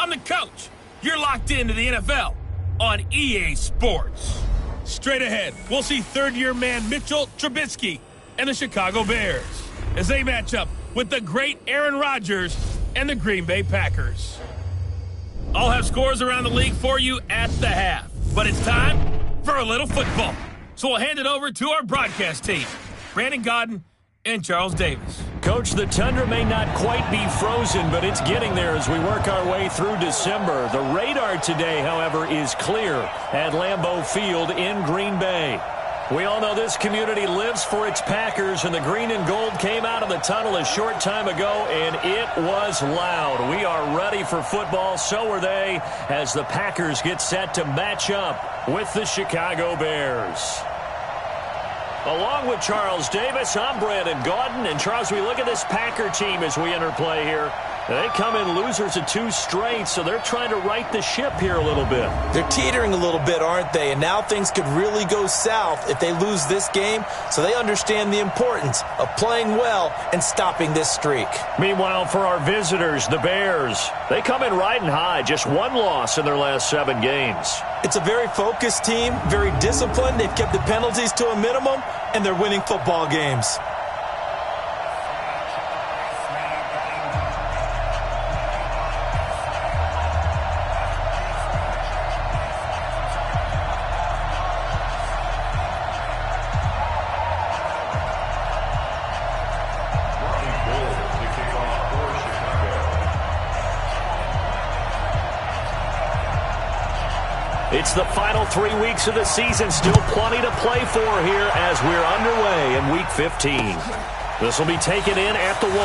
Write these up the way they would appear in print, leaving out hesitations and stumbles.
I'm the coach. You're locked into the NFL on EA Sports. Straight ahead, we'll see third-year man Mitchell Trubisky and the Chicago Bears as they match up with the great Aaron Rodgers and the Green Bay Packers. I'll have scores around the league for you at the half, but it's time for a little football. So we'll hand it over to our broadcast team, Brandon Gaudin and Charles Davis. Coach, the tundra may not quite be frozen, but it's getting there as we work our way through December. The radar today, however, is clear at Lambeau Field in Green Bay. We all know this community lives for its Packers, and the green and gold came out of the tunnel a short time ago, and it was loud. We are ready for football, so are they, as the Packers get set to match up with the Chicago Bears. Along with Charles Davis, I'm Brandon Gaudin. And, Charles, we look at this Packer team as we enter play here. They come in losers of 2 straight, so they're trying to right the ship here a little bit. They're teetering a little bit, aren't they? And now things could really go south if they lose this game, so they understand the importance of playing well and stopping this streak. Meanwhile, for our visitors, the Bears, they come in riding high, just 1 loss in their last 7 games. It's a very focused team, very disciplined. They've kept the penalties to a minimum, and they're winning football games. It's the final 3 weeks of the season. Still plenty to play for here as we're underway in Week 15. This will be taken in at the 1.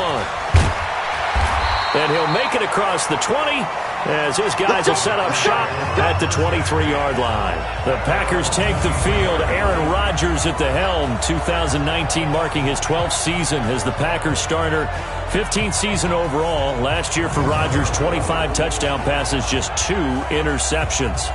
And he'll make it across the 20 as his guys will set up shop at the 23-yard line. The Packers take the field. Aaron Rodgers at the helm. 2019 marking his 12th season as the Packers starter. 15th season overall. Last year for Rodgers, 25 touchdown passes, just 2 interceptions.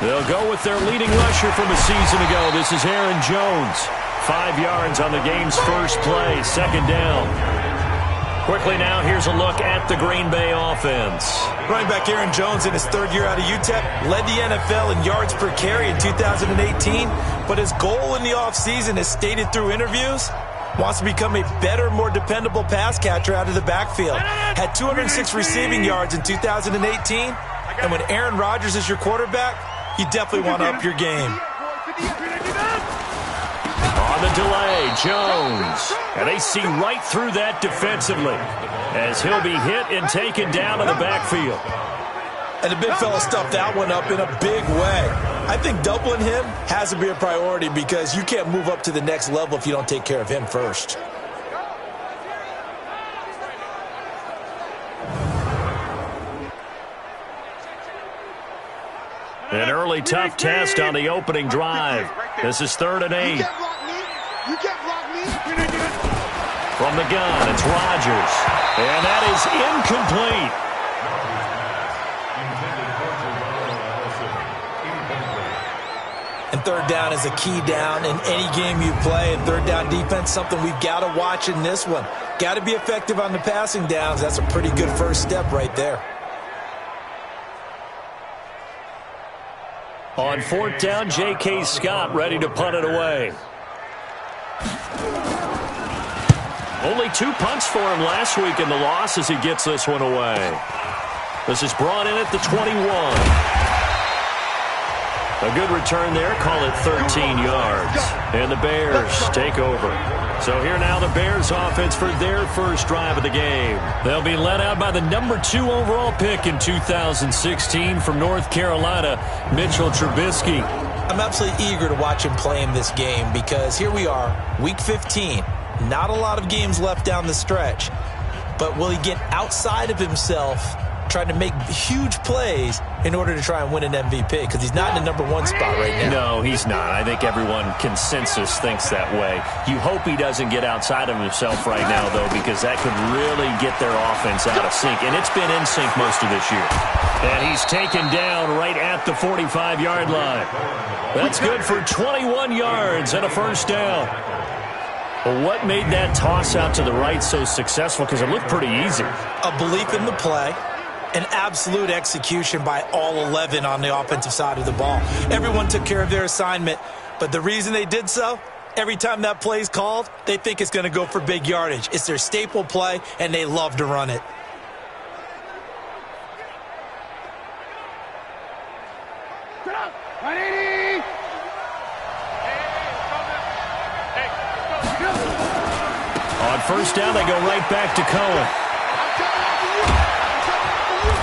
They'll go with their leading rusher from a season ago. This is Aaron Jones. 5 yards on the game's first play, 2nd down. Quickly now, here's a look at the Green Bay offense. Running back Aaron Jones in his 3rd year out of UTEP led the NFL in yards per carry in 2018, but his goal in the offseason, as stated through interviews, wants to become a better, more dependable pass catcher out of the backfield. Had 206 receiving yards in 2018, and when Aaron Rodgers is your quarterback, you definitely want to up your game. On the delay, Jones. And they see right through that defensively as he'll be hit and taken down in the backfield. And the big fella stuffed that one up in a big way. I think doubling him has to be a priority because you can't move up to the next level if you don't take care of him first. An early tough test on the opening drive. This is 3rd and 8. From the gun, it's Rodgers. And that is incomplete. And 3rd down is a key down in any game you play. And 3rd down defense, something we've got to watch in this one. Got to be effective on the passing downs. That's a pretty good first step right there. On 4th down, J.K. Scott ready to punt it away. Only 2 punts for him last week in the loss as he gets this one away. This is brought in at the 21. A good return there, call it 13 yards. And the Bears take over. So here now the Bears offense for their first drive of the game. They'll be led out by the number 2 overall pick in 2016 from North Carolina, Mitchell Trubisky. I'm absolutely eager to watch him play in this game because here we are, Week 15. Not a lot of games left down the stretch. But will he get outside of himself trying to make huge plays in order to try and win an MVP, because he's not in the #1 spot right now. No, he's not. I think everyone consensus thinks that way. You hope he doesn't get outside of himself right now, though, because that could really get their offense out of sync. And it's been in sync most of this year. And he's taken down right at the 45-yard line. That's good for 21 yards and a first down. Well, what made that toss out to the right so successful? Because it looked pretty easy. A belief in the play, an absolute execution by all 11 on the offensive side of the ball. Everyone took care of their assignment, but the reason they did so, every time that play is called, they think it's going to go for big yardage. It's their staple play, and they love to run it. On first down, they go right back to Cohen.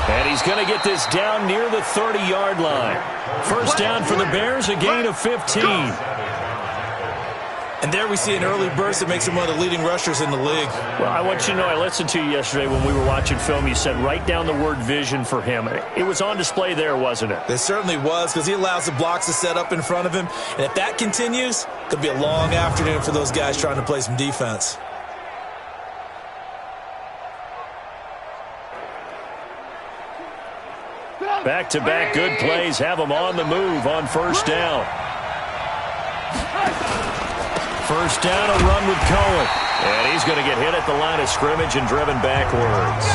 And he's going to get this down near the 30-yard line. First down for the Bears, a gain of 15. And there we see an early burst that makes him one of the leading rushers in the league. Well, I want you to know, I listened to you yesterday when we were watching film. You said write down the word vision for him. It was on display there, wasn't it? It certainly was, because he allows the blocks to set up in front of him. And if that continues, it could be a long afternoon for those guys trying to play some defense. Back-to-back good plays have them on the move on first down. First down, a run with Cohen. And he's going to get hit at the line of scrimmage and driven backwards.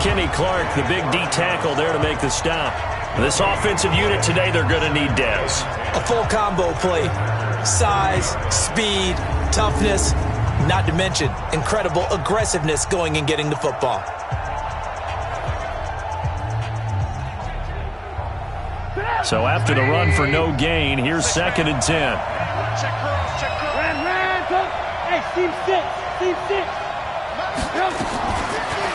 Kenny Clark, the big D tackle there to make the stop. This offensive unit today, they're going to need Dez. A full combo play. Size, speed, toughness, not to mention incredible aggressiveness going and getting the football. So after the run for no gain, here's 2nd and 10.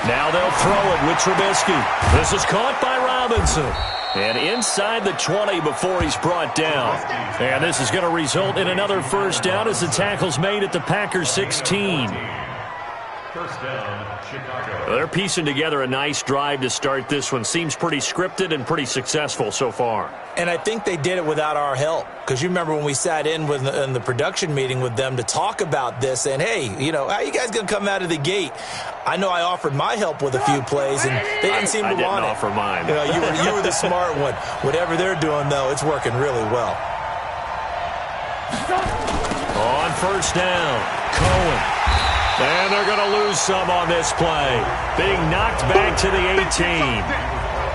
Now they'll throw it with Trubisky. This is caught by Robinson. And inside the 20 before he's brought down. And this is going to result in another first down as the tackle's made at the Packers 16. First down, Chicago. They're piecing together a nice drive to start this one. Seems pretty scripted and pretty successful so far. And I think they did it without our help. Because you remember when we sat in the production meeting with them to talk about this, and hey, you know, how are you guys going to come out of the gate? I know I offered my help with a few plays, and they didn't seem to want it. I didn't offer mine. You know, you were the smart one. Whatever they're doing, though, it's working really well. On first down, Cohen. And they're going to lose some on this play. Being knocked back to the 18.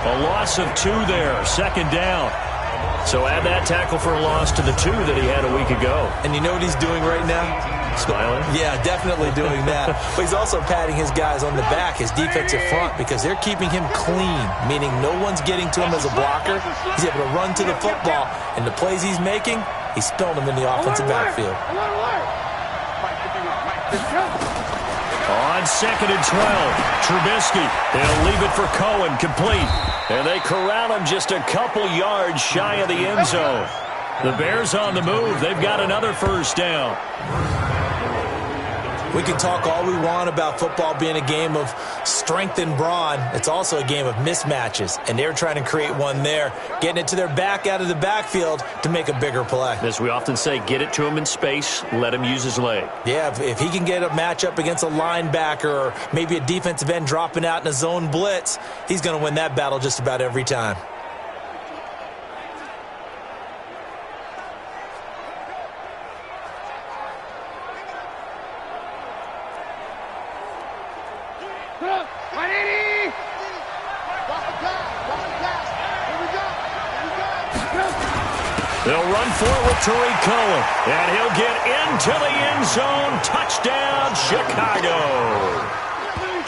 A loss of 2 there, 2nd down. So add that tackle for a loss to the 2 that he had a week ago. And you know what he's doing right now? Smiling? Yeah, definitely doing that. But he's also patting his guys on the back, his defensive front, because they're keeping him clean, meaning no one's getting to him as a blocker. He's able to run to the football, and the plays he's making, he's spilling them in the offensive backfield. On 2nd and 12, Trubisky. They'll leave it for Cohen, complete. And they corral him just a couple yards shy of the end zone. The Bears on the move. They've got another first down. We can talk all we want about football being a game of strength and brawn. It's also a game of mismatches, and they're trying to create one there, getting it to their back out of the backfield to make a bigger play. As we often say, get it to him in space, let him use his leg. Yeah, if he can get a matchup against a linebacker or maybe a defensive end dropping out in a zone blitz, he's going to win that battle just about every time. They'll run for it with Tariq Cohen. And he'll get into the end zone. Touchdown, Chicago.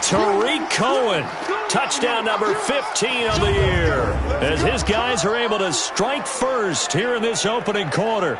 Tariq Cohen. Touchdown number 15 of the year. As his guys are able to strike first here in this opening quarter.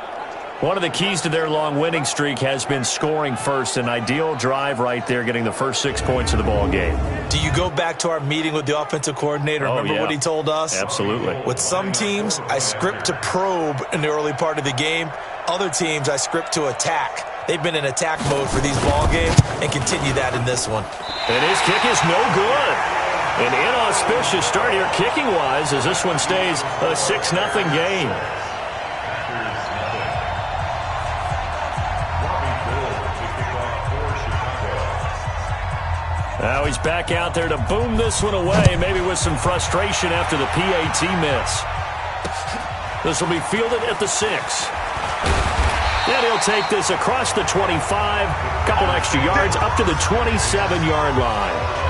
One of the keys to their long winning streak has been scoring first. An ideal drive right there, getting the first 6 points of the ball game. Do you go back to our meeting with the offensive coordinator? Remember what he told us? Absolutely. With some teams, I script to probe in the early part of the game. Other teams, I script to attack. They've been in attack mode for these ball games and continue that in this one. And his kick is no good. An inauspicious start here kicking-wise as this one stays a 6-0 game. Now he's back out there to boom this one away, maybe with some frustration after the PAT miss. This will be fielded at the 6. And he'll take this across the 25, couple extra yards up to the 27-yard line.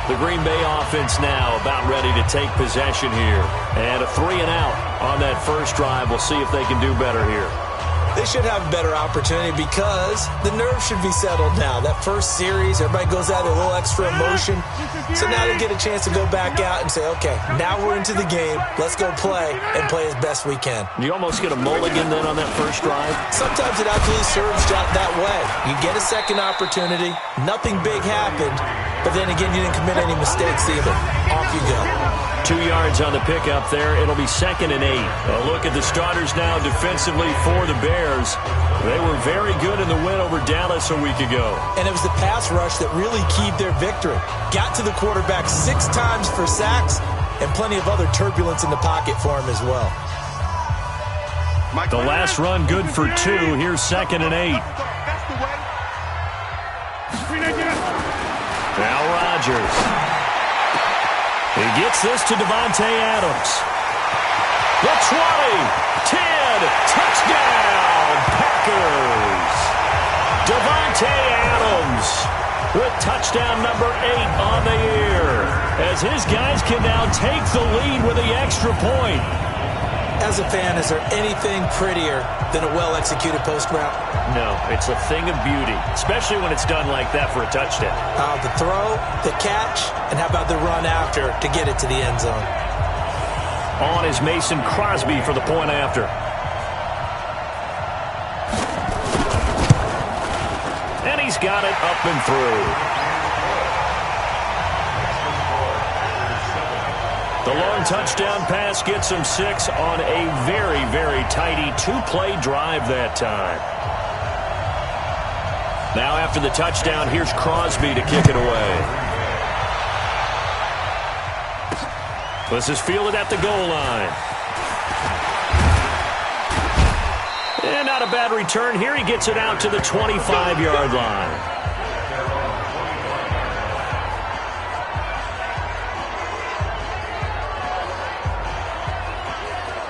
The Green Bay offense now about ready to take possession here. And a 3-and-out on that first drive. We'll see if they can do better here. They should have a better opportunity because the nerves should be settled now. That first series, everybody goes out with a little extra emotion. So now they get a chance to go back out and say, okay, now we're into the game. Let's go play and play as best we can. You almost get a mulligan then on that first drive? Sometimes it actually serves that way. You get a second opportunity. Nothing big happened. But then again, you didn't commit any mistakes either. Off you go. 2 yards on the pickup there. It'll be 2nd and 8. A look at the starters now defensively for the Bears. They were very good in the win over Dallas a week ago. And it was the pass rush that really keyed their victory. Got to the quarterback 6 times for sacks and plenty of other turbulence in the pocket for him as well. The last run good for 2. Here's 2nd and 8. Now Rodgers. He gets this to Davante Adams. The 20, 10, touchdown, Packers. Davante Adams with touchdown number 8 on the year, as his guys can now take the lead with the extra point. As a fan, is there anything prettier than a well-executed post route? No, it's a thing of beauty, especially when it's done like that for a touchdown. The throw, the catch, and how about the run after to get it to the end zone? On is Mason Crosby for the point after. And he's got it up and through. The long touchdown pass gets him 6 on a very, very tidy 2-play drive that time. Now after the touchdown, here's Crosby to kick it away. This is fielded at the goal line. And not a bad return here. He gets it out to the 25-yard line.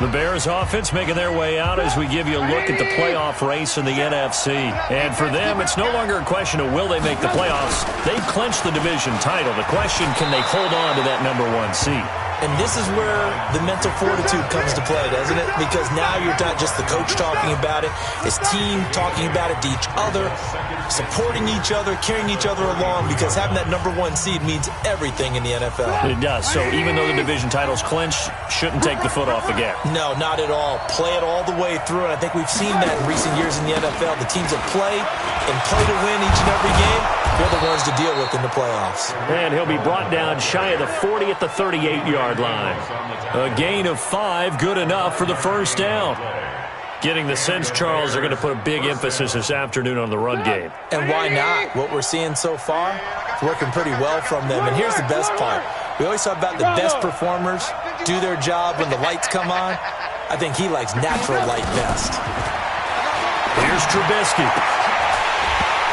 The Bears offense making their way out as we give you a look at the playoff race in the NFC. And for them, it's no longer a question of will they make the playoffs. They've clinched the division title. The question, can they hold on to that number 1 seed? And this is where the mental fortitude comes to play, doesn't it? Because now you're not just the coach talking about it, it's team talking about it to each other, supporting each other, carrying each other along, because having that number 1 seed means everything in the NFL. It does. So even though the division title's clinched, shouldn't take the foot off the gas. No, not at all. Play it all the way through, and I think we've seen that in recent years in the NFL. The teams that play and play to win each and every game, they're the ones to deal with in the playoffs. And he'll be brought down shy of the 40 at the 38-yard line. A gain of 5, good enough for the first down. Getting the sense, Charles, they're going to put a big emphasis this afternoon on the run game. And why not? What we're seeing so far is working pretty well from them. And here's the best part. We always talk about the best performers do their job when the lights come on. I think he likes natural light best. Here's Trubisky.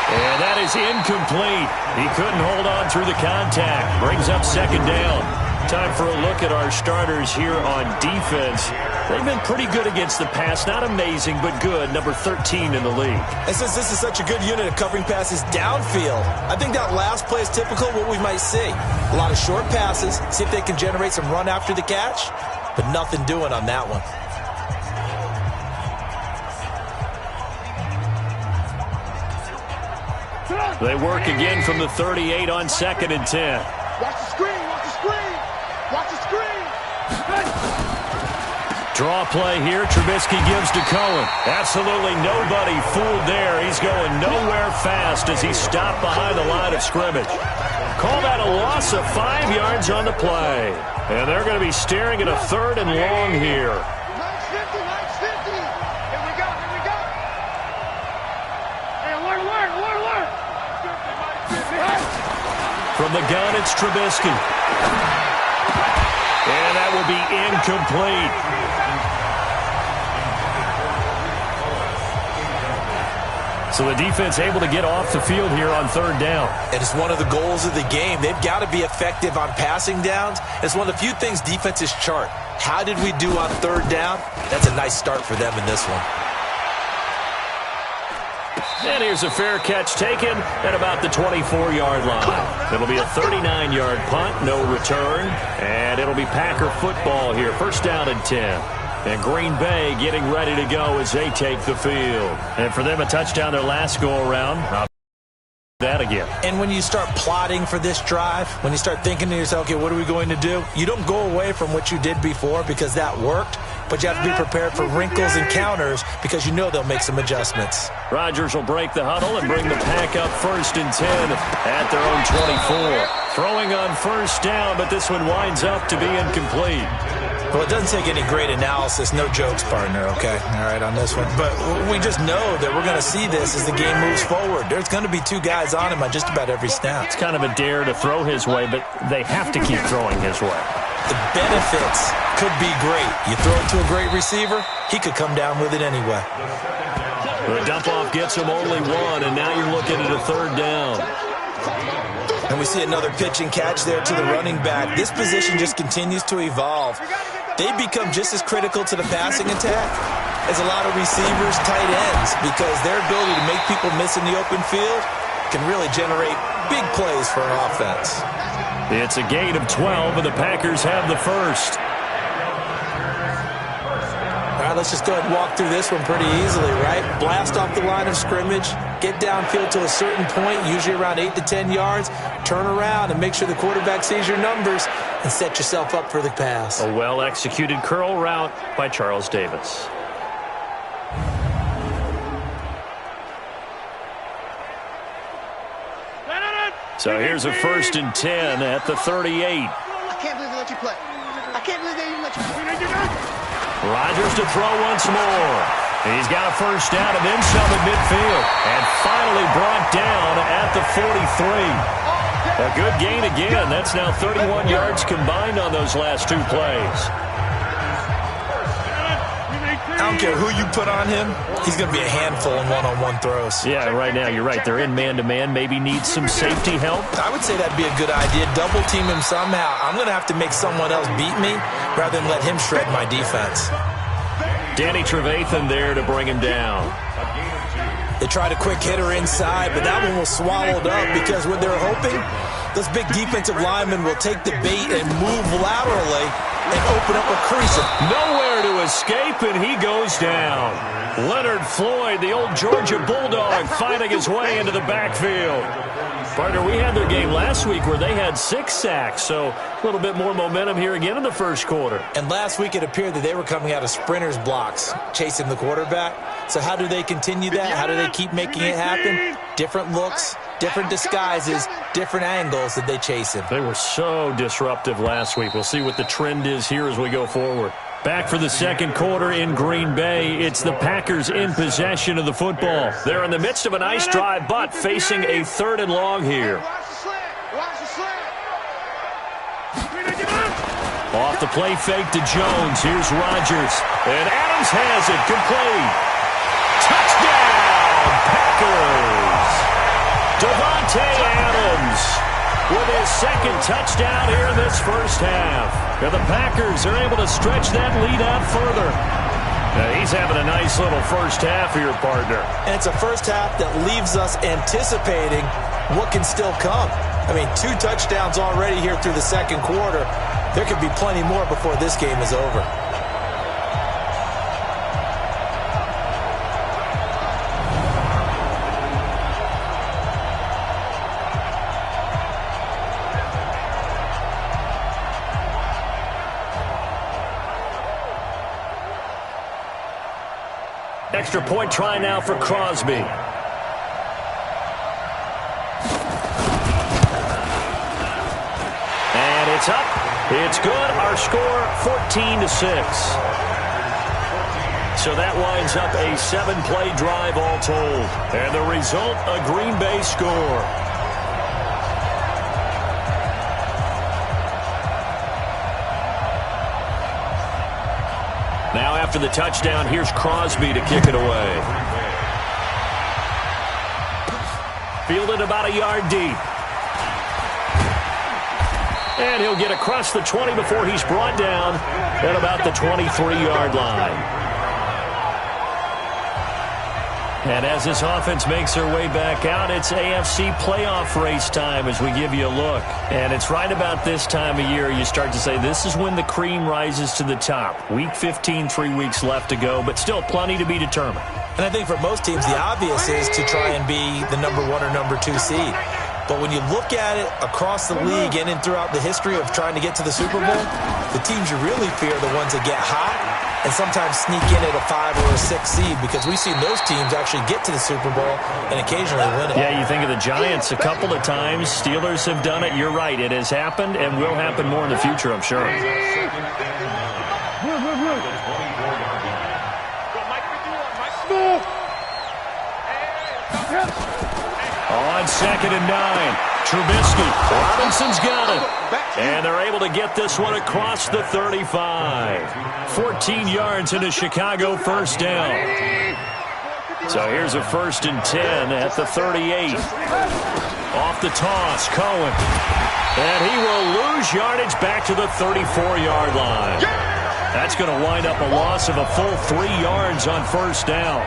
And that is incomplete. He couldn't hold on through the contact. Brings up 2nd down. Time for a look at our starters here on defense. They've been pretty good against the pass. Not amazing, but good. Number 13 in the league. And since this is such a good unit of covering passes downfield, I think that last play is typical of what we might see. A lot of short passes, see if they can generate some run after the catch, but nothing doing on that one. They work again from the 38 on 2nd and 10. Watch the screen, watch the screen, watch the screen. Draw play here. Trubisky gives to Cohen. Absolutely nobody fooled there. He's going nowhere fast as he's stopped behind the line of scrimmage. Call that a loss of 5 yards on the play. And they're going to be staring at a 3rd and long here. Nice 50, nice 50. Here we go, here we go. Hey, alert, alert, alert, alert. From the gun, it's Trubisky. And that will be incomplete. So the defense able to get off the field here on third down. And it's one of the goals of the game. They've got to be effective on passing downs. It's one of the few things defenses chart. How did we do on third down? That's a nice start for them in this one. And here's a fair catch taken at about the 24-yard line. It'll be a 39-yard punt, no return. And it'll be Packer football here. First down and 10. And Green Bay getting ready to go as they take the field. And for them, a touchdown their last go-around. That again. And when you start plotting for this drive, when you start thinking to yourself, okay, what are we going to do? You don't go away from what you did before because that worked, but you have to be prepared for wrinkles and counters because you know they'll make some adjustments. Rodgers will break the huddle and bring the Pack up 1st and 10 at their own 24. Throwing on first down, but this one winds up to be incomplete. Well, it doesn't take any great analysis. No jokes, partner, okay? All right, on this one. But we just know that we're going to see this as the game moves forward. There's going to be two guys on him on just about every snap. It's kind of a dare to throw his way, but they have to keep throwing his way. The benefits could be great. You throw it to a great receiver, he could come down with it anyway. The dump-off gets him only one, and now you're looking at a third down. And we see another pitch and catch there to the running back. This position just continues to evolve. They become just as critical to the passing attack as a lot of receivers, tight ends, because their ability to make people miss in the open field can really generate big plays for an offense. It's a gain of 12, and the Packers have the first. All right, let's just go ahead and walk through this one pretty easily, right? Blast off the line of scrimmage, get downfield to a certain point, usually around 8 to 10 yards, turn around and make sure the quarterback sees your numbers and set yourself up for the pass. A well-executed curl route by Charles Davis. So here's a 1st and 10 at the 38. I can't believe they let you play. I can't believe they even let you play. Rodgers to throw once more. He's got a first down and then some at midfield. And finally brought down at the 43. A good gain again. That's now 31 yards combined on those last two plays. I don't care who you put on him, he's going to be a handful in one-on-one throws. Yeah, right now you're right. They're in man-to-man. Maybe needs some safety help. I would say that'd be a good idea. Double team him somehow. I'm going to have to make someone else beat me rather than let him shred my defense. Danny Trevathan there to bring him down. They tried a quick hitter inside, but that one was swallowed up because what they're hoping, those big defensive linemen will take the bait and move laterally and open up a crease. Nowhere to escape, and he goes down. Leonard Floyd, the old Georgia Bulldog, finding his way into the backfield. Partner, we had their game last week where they had 6 sacks, so a little bit more momentum here again in the first quarter. And last week it appeared that they were coming out of sprinters blocks, chasing the quarterback. So how do they continue that? How do they keep making it happen? Different looks, different disguises, different angles that they chase him. They were so disruptive last week. We'll see what the trend is here as we go forward. Back for the second quarter in Green Bay. It's the Packers in possession of the football. They're in the midst of a nice drive, but facing a 3rd and long here. Off the play fake to Jones. Here's Rodgers. And Adams has it. Complete. Touchdown, Packers. Davante Adams with his second touchdown here in this first half. And the Packers are able to stretch that lead out further. He's having a nice little first half here, partner. And it's a first half that leaves us anticipating what can still come. I mean, 2 touchdowns already here through the second quarter. There could be plenty more before this game is over. Extra point try now for Crosby. And it's up. It's good. Our score, 14-6. So that winds up a 7-play drive all told. And the result, a Green Bay score. after the touchdown. Here's Crosby to kick it away. Fielded about a yard deep. And he'll get across the 20 before he's brought down at about the 23-yard line. And as this offense makes their way back out, it's AFC playoff race time as we give you a look. And it's right about this time of year you start to say this is when the cream rises to the top. Week 15, 3 weeks left to go, but still plenty to be determined. And I think for most teams, the obvious is to try and be the number 1 or number 2 seed. But when you look at it across the league and throughout the history of trying to get to the Super Bowl, the teams you really fear are the ones that get hot and sometimes sneak in at a 5 or a 6 seed, because we've seen those teams actually get to the Super Bowl and occasionally win it. Yeah, you think of the Giants a couple of times. Steelers have done it. You're right. It has happened and will happen more in the future, I'm sure. On 2nd and 9, Trubisky. Robinson's got it. And they're able to get this one across the 35. 14 yards into Chicago, first down. So here's a 1st and 10 at the 38. Off the toss, Cohen. And he will lose yardage back to the 34-yard line. That's going to wind up a loss of a full 3 yards on first down.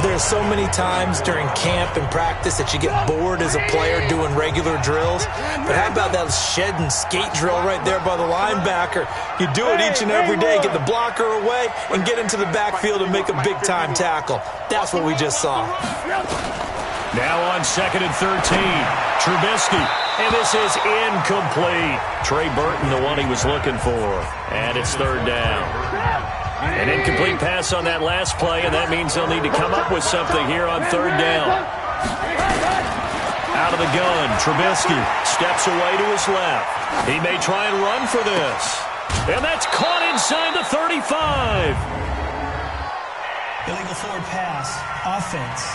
There's so many times during camp and practice that you get bored as a player doing regular drills. But how about that shed and skate drill right there by the linebacker? You do it each and every day. Get the blocker away and get into the backfield and make a big-time tackle. That's what we just saw. Now on 2nd and 13, Trubisky. And this is incomplete. Trey Burton, the one he was looking for. And it's 3rd down. An incomplete pass on that last play, and that means they'll need to come up with something here on 3rd down. Out of the gun, Trubisky steps away to his left. He may try and run for this. And that's caught inside the 35. Illegal forward pass, offense.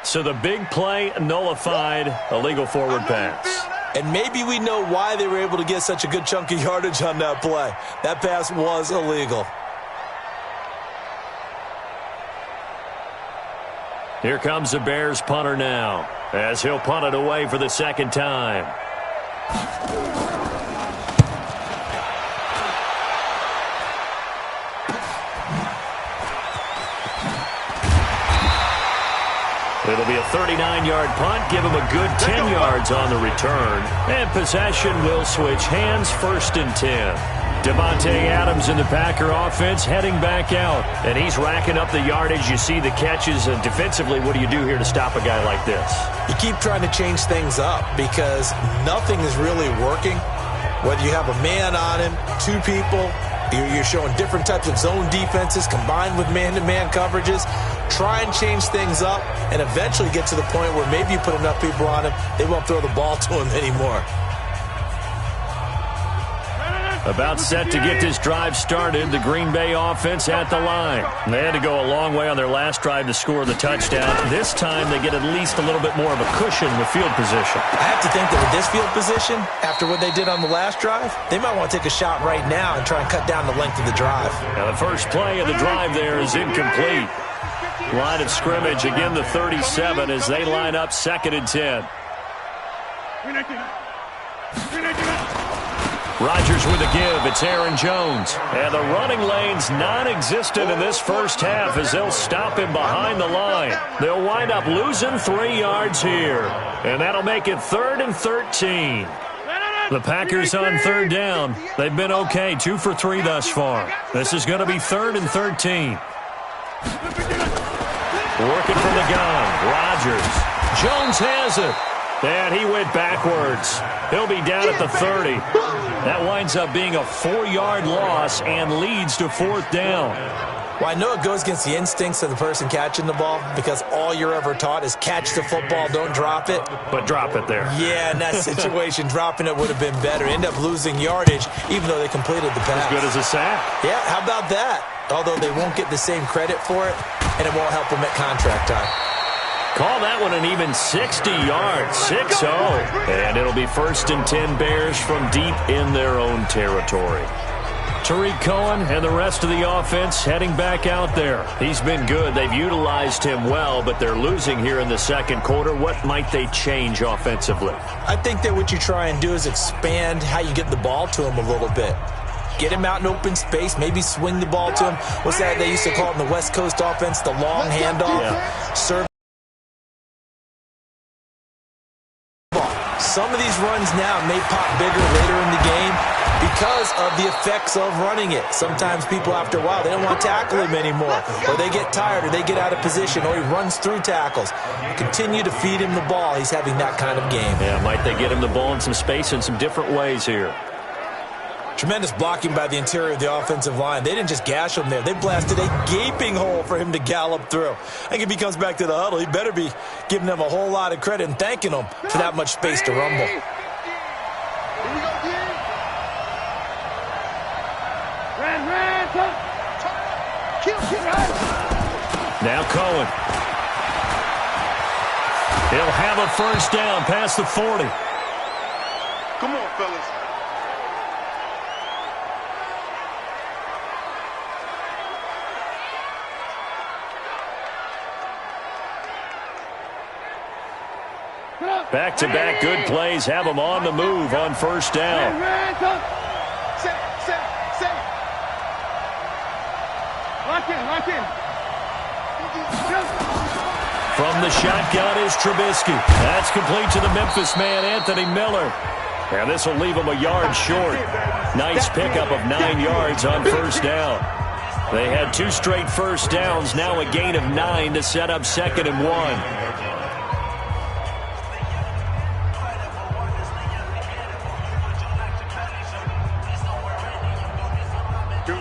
So the big play nullified, illegal forward pass. And maybe we know why they were able to get such a good chunk of yardage on that play. That pass was illegal. Here comes the Bears punter now, as he'll punt it away for the 2nd time. It'll be a 39-yard punt, give him a good 10 yards on the return. And possession will switch hands, 1st and 10. Devontae Adams in the Packer offense heading back out. And he's racking up the yardage. You see the catches. And defensively, what do you do here to stop a guy like this? You keep trying to change things up because nothing is really working. Whether you have a man on him, 2 people, you're showing different types of zone defenses combined with man-to-man coverages. Try and change things up and eventually get to the point where maybe you put enough people on him, they won't throw the ball to him anymore. About set to get this drive started, the Green Bay offense at the line. They had to go a long way on their last drive to score the touchdown. This time they get at least a little bit more of a cushion with field position. I have to think that with this field position, after what they did on the last drive, they might want to take a shot right now and try and cut down the length of the drive. Now the first play of the drive there is incomplete. Line of scrimmage, again the 37 as they line up 2nd and 10. Rodgers with a give. It's Aaron Jones. And the running lane's non-existent in this first half as they'll stop him behind the line. They'll wind up losing 3 yards here. And that'll make it 3rd and 13. The Packers on 3rd down. They've been okay, 2 for 3 thus far. This is going to be 3rd and 13. Working from the gun, Rodgers. Jones has it. And he went backwards. He'll be down at the 30. That winds up being a 4-yard loss and leads to 4th down. Well, I know it goes against the instincts of the person catching the ball because all you're ever taught is catch the football, don't drop it. But drop it there. Yeah, in that situation, dropping it would have been better. End up losing yardage even though they completed the pass. As good as a sack. Yeah, how about that? Although they won't get the same credit for it, and it won't help them at contract time. Call that one an even 60 yards, 6-0. And it'll be 1st and 10 Bears from deep in their own territory. Tariq Cohen and the rest of the offense heading back out there. He's been good. They've utilized him well, but they're losing here in the second quarter. What might they change offensively? I think that what you try and do is expand how you get the ball to him a little bit. Get him out in open space, maybe swing the ball to him. What's that they used to call it in the West Coast offense, the long handoff? Yeah. Serve. Some of these runs now may pop bigger later in the game because of the effects of running it. Sometimes people, after a while, they don't want to tackle him anymore, or they get tired, or they get out of position, or he runs through tackles. Continue to feed him the ball. He's having that kind of game. Yeah, might they get him the ball in some space in some different ways here? Tremendous blocking by the interior of the offensive line. They didn't just gash him there. They blasted a gaping hole for him to gallop through. I think if he comes back to the huddle, he better be giving them a whole lot of credit and thanking them for that much space to rumble. Now Cohen. He'll have a first down past the 40. Come on, fellas. Back-to-back good plays have them on the move on first down. Lock in. From the shotgun is Trubisky. That's complete to the Memphis man, Anthony Miller. And this will leave him a yard short. Nice pickup of 9 yards on first down. They had 2 straight first downs, now a gain of 9 to set up 2nd and 1.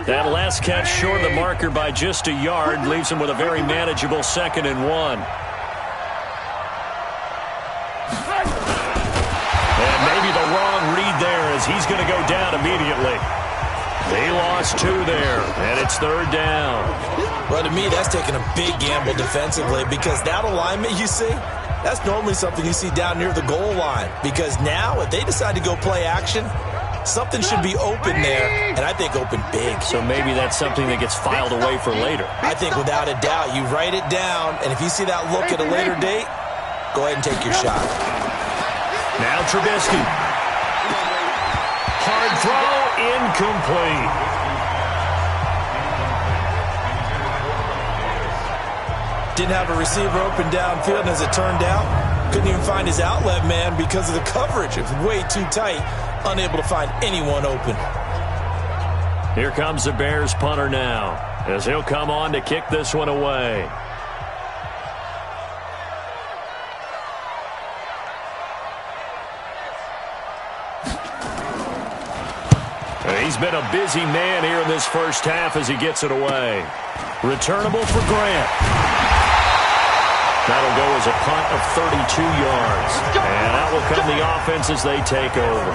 That last catch short of the marker by just a yard leaves him with a very manageable 2nd and 1. And maybe the wrong read there as he's going to go down immediately. They lost 2 there, and it's 3rd down. Well, to me, that's taking a big gamble defensively because that alignment you see, that's normally something you see down near the goal line. Because now, if they decide to go play action, something should be open there, and I think open big. So maybe that's something that gets filed away for later. I think without a doubt, you write it down, and if you see that look at a later date, go ahead and take your shot. Now Trubisky. Hard throw, incomplete. Didn't have a receiver open downfield, and as it turned out, couldn't even find his outlet man because of the coverage. It was way too tight. Unable to find anyone open. Here comes the Bears punter now, as he'll come on to kick this one away. He's been a busy man here in this first half as he gets it away. Returnable for Grant. That'll go as a punt of 32 yards. And out will come the offense as they take over.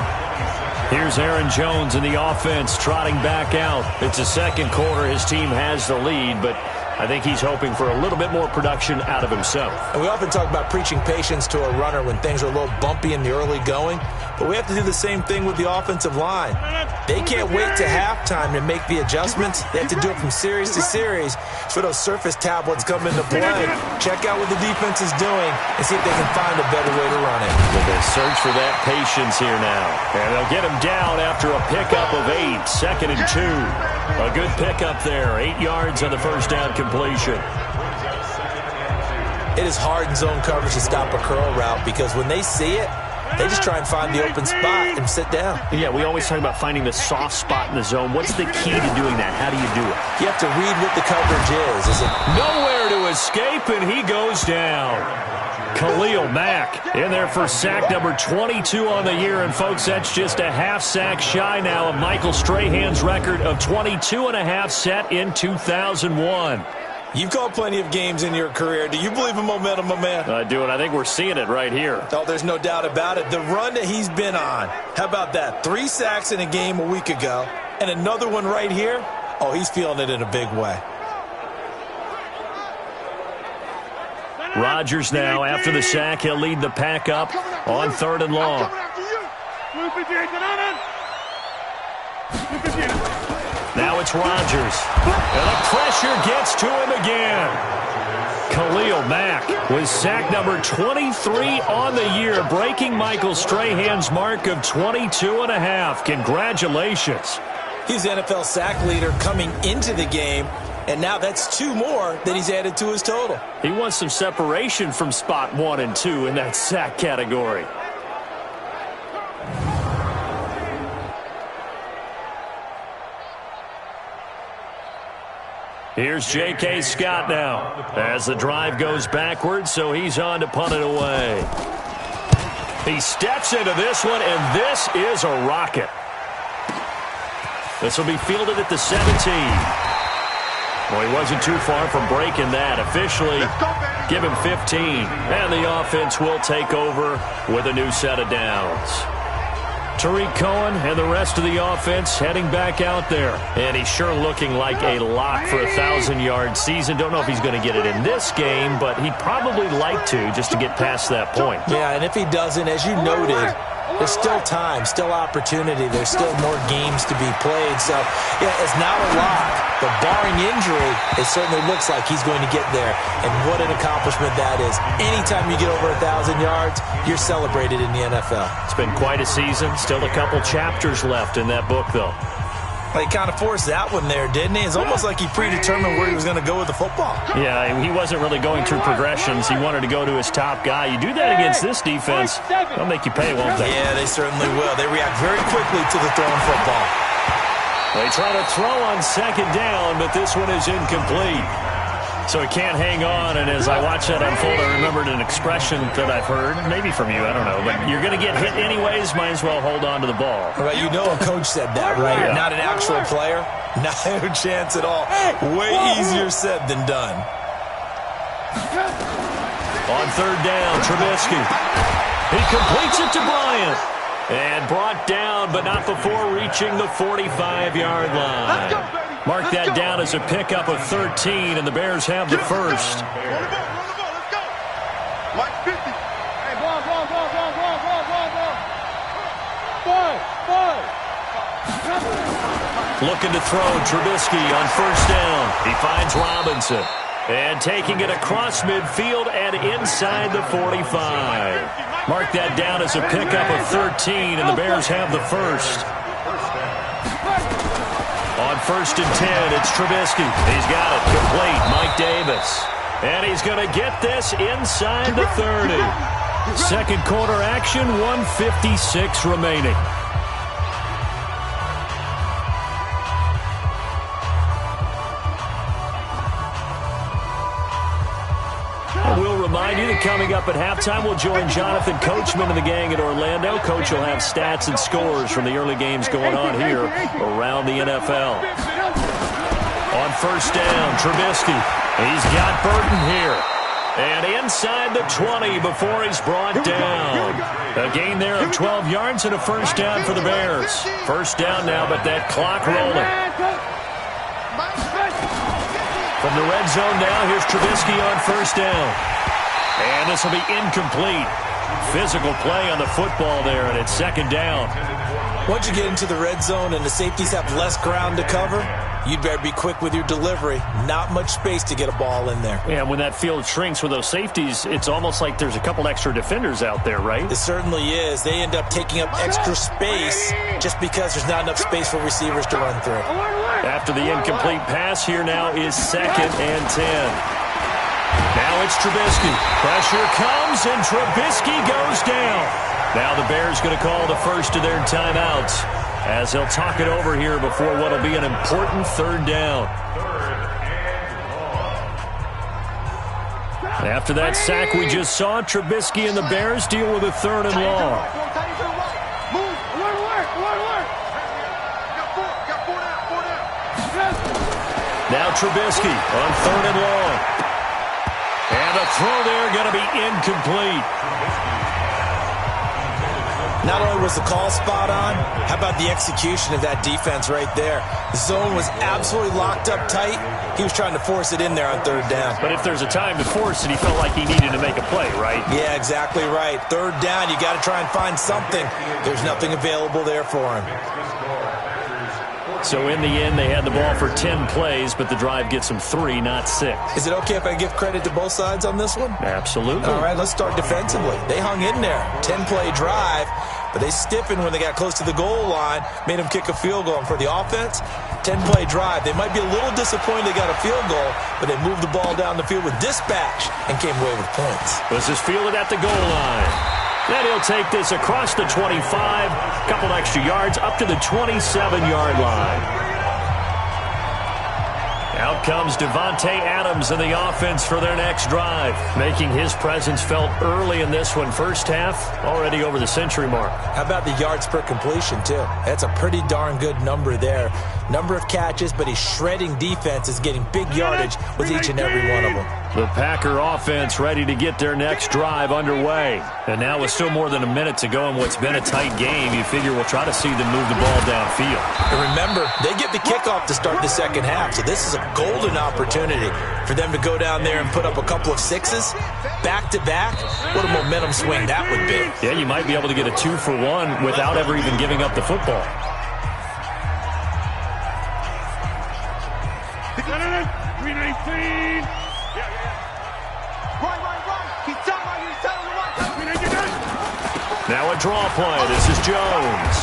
Here's Aaron Jones in the offense trotting back out. It's the second quarter. His team has the lead, but I think he's hoping for a little bit more production out of himself. And we often talk about preaching patience to a runner when things are a little bumpy in the early going, but we have to do the same thing with the offensive line. They can't wait to halftime to make the adjustments. They have to do it from series to series. So those surface tablets come into play. Check out what the defense is doing and see if they can find a better way to run it. Well, they search for that patience here now. And they'll get him down after a pickup of 8, 2nd and 2. A good pickup there, 8 yards on the first down completion. It is hard in zone coverage to stop a curl route because when they see it, they just try and find the open spot and sit down. Yeah, we always talk about finding the soft spot in the zone. What's the key to doing that? How do you do it? You have to read what the coverage is. Is it nowhere to escape, and he goes down. Khalil Mack in there for sack number 22 on the year. And, folks, that's just a half sack shy now of Michael Strahan's record of 22.5 set in 2001. You've called plenty of games in your career. Do you believe in momentum, my man? I do, and I think we're seeing it right here. Oh, there's no doubt about it. The run that he's been on, how about that? 3 sacks in a game a week ago, and another one right here. Oh, he's feeling it in a big way. Rodgers now, after the sack, he'll lead the pack up on 3rd and long. Now it's Rodgers. And the pressure gets to him again. Khalil Mack was sack number 23 on the year, breaking Michael Strahan's mark of 22.5. Congratulations. He's the NFL sack leader coming into the game, and now that's 2 more that he's added to his total. He wants some separation from spot 1 and 2 in that sack category. Here's J.K. Scott now as the drive goes backwards, so he's on to punt it away. He steps into this one, and this is a rocket. This will be fielded at the 17. Well, he wasn't too far from breaking that. Officially, give him 15. And the offense will take over with a new set of downs. Tariq Cohen and the rest of the offense heading back out there. And he's sure looking like a lock for a 1,000-yard season. Don't know if he's going to get it in this game, but he'd probably like to just to get past that point. Yeah, and if he doesn't, as you noted, there's still time, still opportunity. There's still more games to be played. So, yeah, it's not a lock. But barring injury, it certainly looks like he's going to get there. And what an accomplishment that is. Anytime you get over 1,000 yards, you're celebrated in the NFL. It's been quite a season. Still a couple chapters left in that book, though. Well, he kind of forced that one there, didn't he? It's almost like he predetermined where he was going to go with the football. Yeah, he wasn't really going through progressions. He wanted to go to his top guy. You do that against this defense, they'll make you pay, won't they? Yeah, they certainly will. They react very quickly to the thrown football. They try to throw on 2nd down, but this one is incomplete. So he can't hang on, and as I watch that unfold, I remembered an expression that I've heard, maybe from you, I don't know, but you're going to get hit anyways, might as well hold on to the ball. Right, you know a coach said that, right? Yeah. Not an actual player. Not a chance at all. Way easier said than done. On 3rd down, Trubisky. He completes it to Bryant. And brought down, but not before reaching the 45-yard line. Mark that down as a pickup of 13, and the Bears have the first. Looking to throw, Trubisky on 1st down. He finds Robinson. And taking it across midfield and inside the 45. Mark that down as a pickup of 13, and the Bears have the first. On 1st and 10, it's Trubisky. He's got it complete. Mike Davis. And he's going to get this inside the 30. 2nd quarter action, 1:56 remaining. We'll remind you that coming up at halftime, we'll join Jonathan Coachman and the gang at Orlando. Coach will have stats and scores from the early games going on here around the NFL. On 1st down, Trubisky. He's got Burton here. And inside the 20 before he's brought down. A gain there of 12 yards and a 1st down for the Bears. 1st down now, but that clock rolling. From the red zone now, here's Trubisky on 1st down. And this will be incomplete. Physical play on the football there, and it's 2nd down. Once you get into the red zone and the safeties have less ground to cover, you'd better be quick with your delivery. Not much space to get a ball in there. Yeah, when that field shrinks with those safeties, it's almost like there's a couple extra defenders out there, right? It certainly is. They end up taking up extra space just because there's not enough space for receivers to run through. After the incomplete pass, here now is 2nd and 10. Now it's Trubisky. Pressure comes, and Trubisky goes down. Now the Bears going to call the first of their timeouts as they'll talk it over here before what will be an important 3rd down. After that sack we just saw, Trubisky and the Bears deal with a 3rd and long. Now Trubisky on 3rd and long. And a throw there going to be incomplete. Not only was the call spot on, how about the execution of that defense right there? The zone was absolutely locked up tight. He was trying to force it in there on third down. But if there's a time to force it, he felt like he needed to make a play, right? Yeah, exactly right. Third down, you got to try and find something. There's nothing available there for him. So in the end, they had the ball for 10 plays, but the drive gets them 3, not 6. Is it okay if I give credit to both sides on this one? Absolutely. All right, let's start defensively. They hung in there. 10-play drive, but they stiffened when they got close to the goal line, made them kick a field goal. And for the offense, 10-play drive. They might be a little disappointed they got a field goal, but they moved the ball down the field with dispatch and came away with points. This is fielded at the goal line. Then he'll take this across the 25, couple extra yards up to the 27-yard line. Out comes Devontae Adams in the offense for their next drive, making his presence felt early in this one. First half, already over the century mark. How about the yards per completion, too? That's a pretty darn good number there. Number of catches, but he's shredding defenses, getting big yardage with each and every one of them. The Packer offense ready to get their next drive underway. And now with still more than a minute to go in what's been a tight game, you figure we'll try to see them move the ball downfield. And remember, they get the kickoff to start the second half, so this is a golden opportunity for them to go down there and put up a couple of sixes back-to-back. What a momentum swing that would be. Yeah, you might be able to get a 2-for-1 without ever even giving up the football. Now a draw play. This is Jones.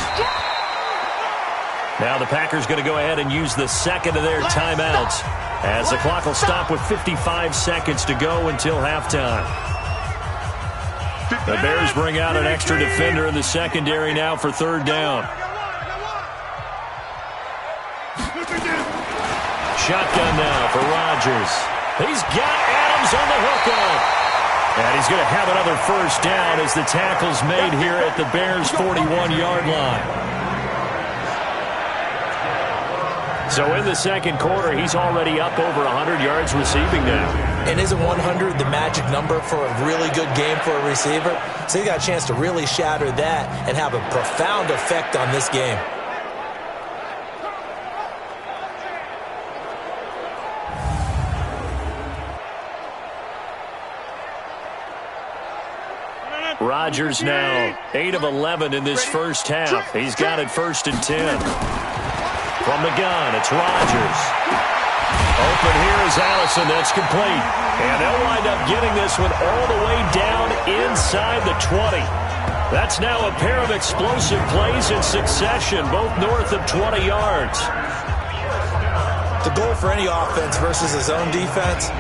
Now the Packers going to go ahead and use the second of their timeouts as the clock will stop with 55 seconds to go until halftime. The Bears bring out an extra defender in the secondary now for third down. Shotgun now for Rodgers. He's got Adams on the hookup. And he's going to have another first down as the tackle's made here at the Bears' 41-yard line. So in the second quarter, he's already up over 100 yards receiving now. And isn't 100 the magic number for a really good game for a receiver? So he got a chance to really shatter that and have a profound effect on this game. Rodgers now 8 of 11 in this first half. He's got it 1st and 10. From the gun, it's Rodgers. Open here is Allison. That's complete. And they'll wind up getting this one all the way down inside the 20. That's now a pair of explosive plays in succession, both north of 20 yards. The goal for any offense versus his own defense,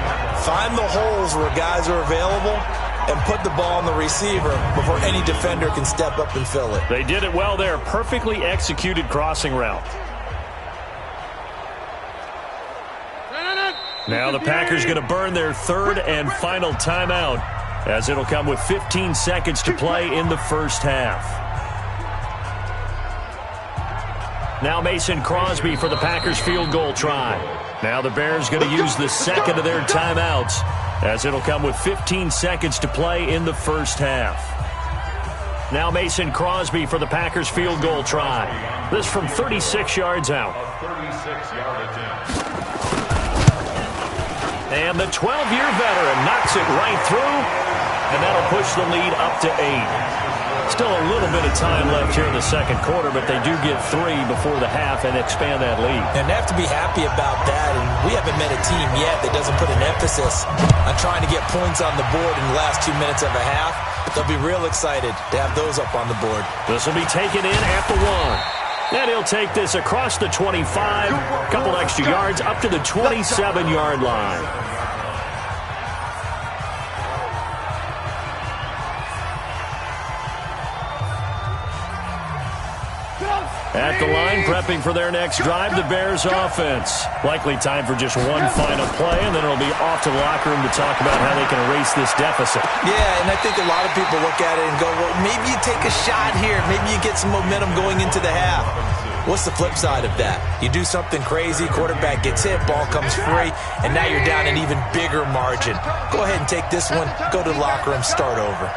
find the holes where guys are available and put the ball on the receiver before any defender can step up and fill it. They did it well there. Perfectly executed crossing route. Now the Packers going to burn their third and final timeout as it'll come with 15 seconds to play in the first half. Now Mason Crosby for the Packers field goal try. Now the Bears going to use the second of their timeouts as it'll come with 15 seconds to play in the first half. Now Mason Crosby for the Packers field goal try. This from 36 yards out. And the 12-year veteran knocks it right through, and that'll push the lead up to 8. Still a little bit of time left here in the second quarter, but they do get 3 before the half and expand that lead. And they have to be happy about that, and we haven't met a team yet that doesn't put an emphasis on trying to get points on the board in the last 2 minutes of a half. They'll be real excited to have those up on the board. This will be taken in at the 1. And he'll take this across the 25, couple extra yards up to the 27-yard line. At the line, prepping for their next drive, the Bears offense. Likely time for just one final play, and then it'll be off to the locker room to talk about how they can erase this deficit. Yeah, and I think a lot of people look at it and go, well, maybe you take a shot here. Maybe you get some momentum going into the half. What's the flip side of that? You do something crazy, quarterback gets hit, ball comes free, and now you're down an even bigger margin. Go ahead and take this one, go to the locker room, start over.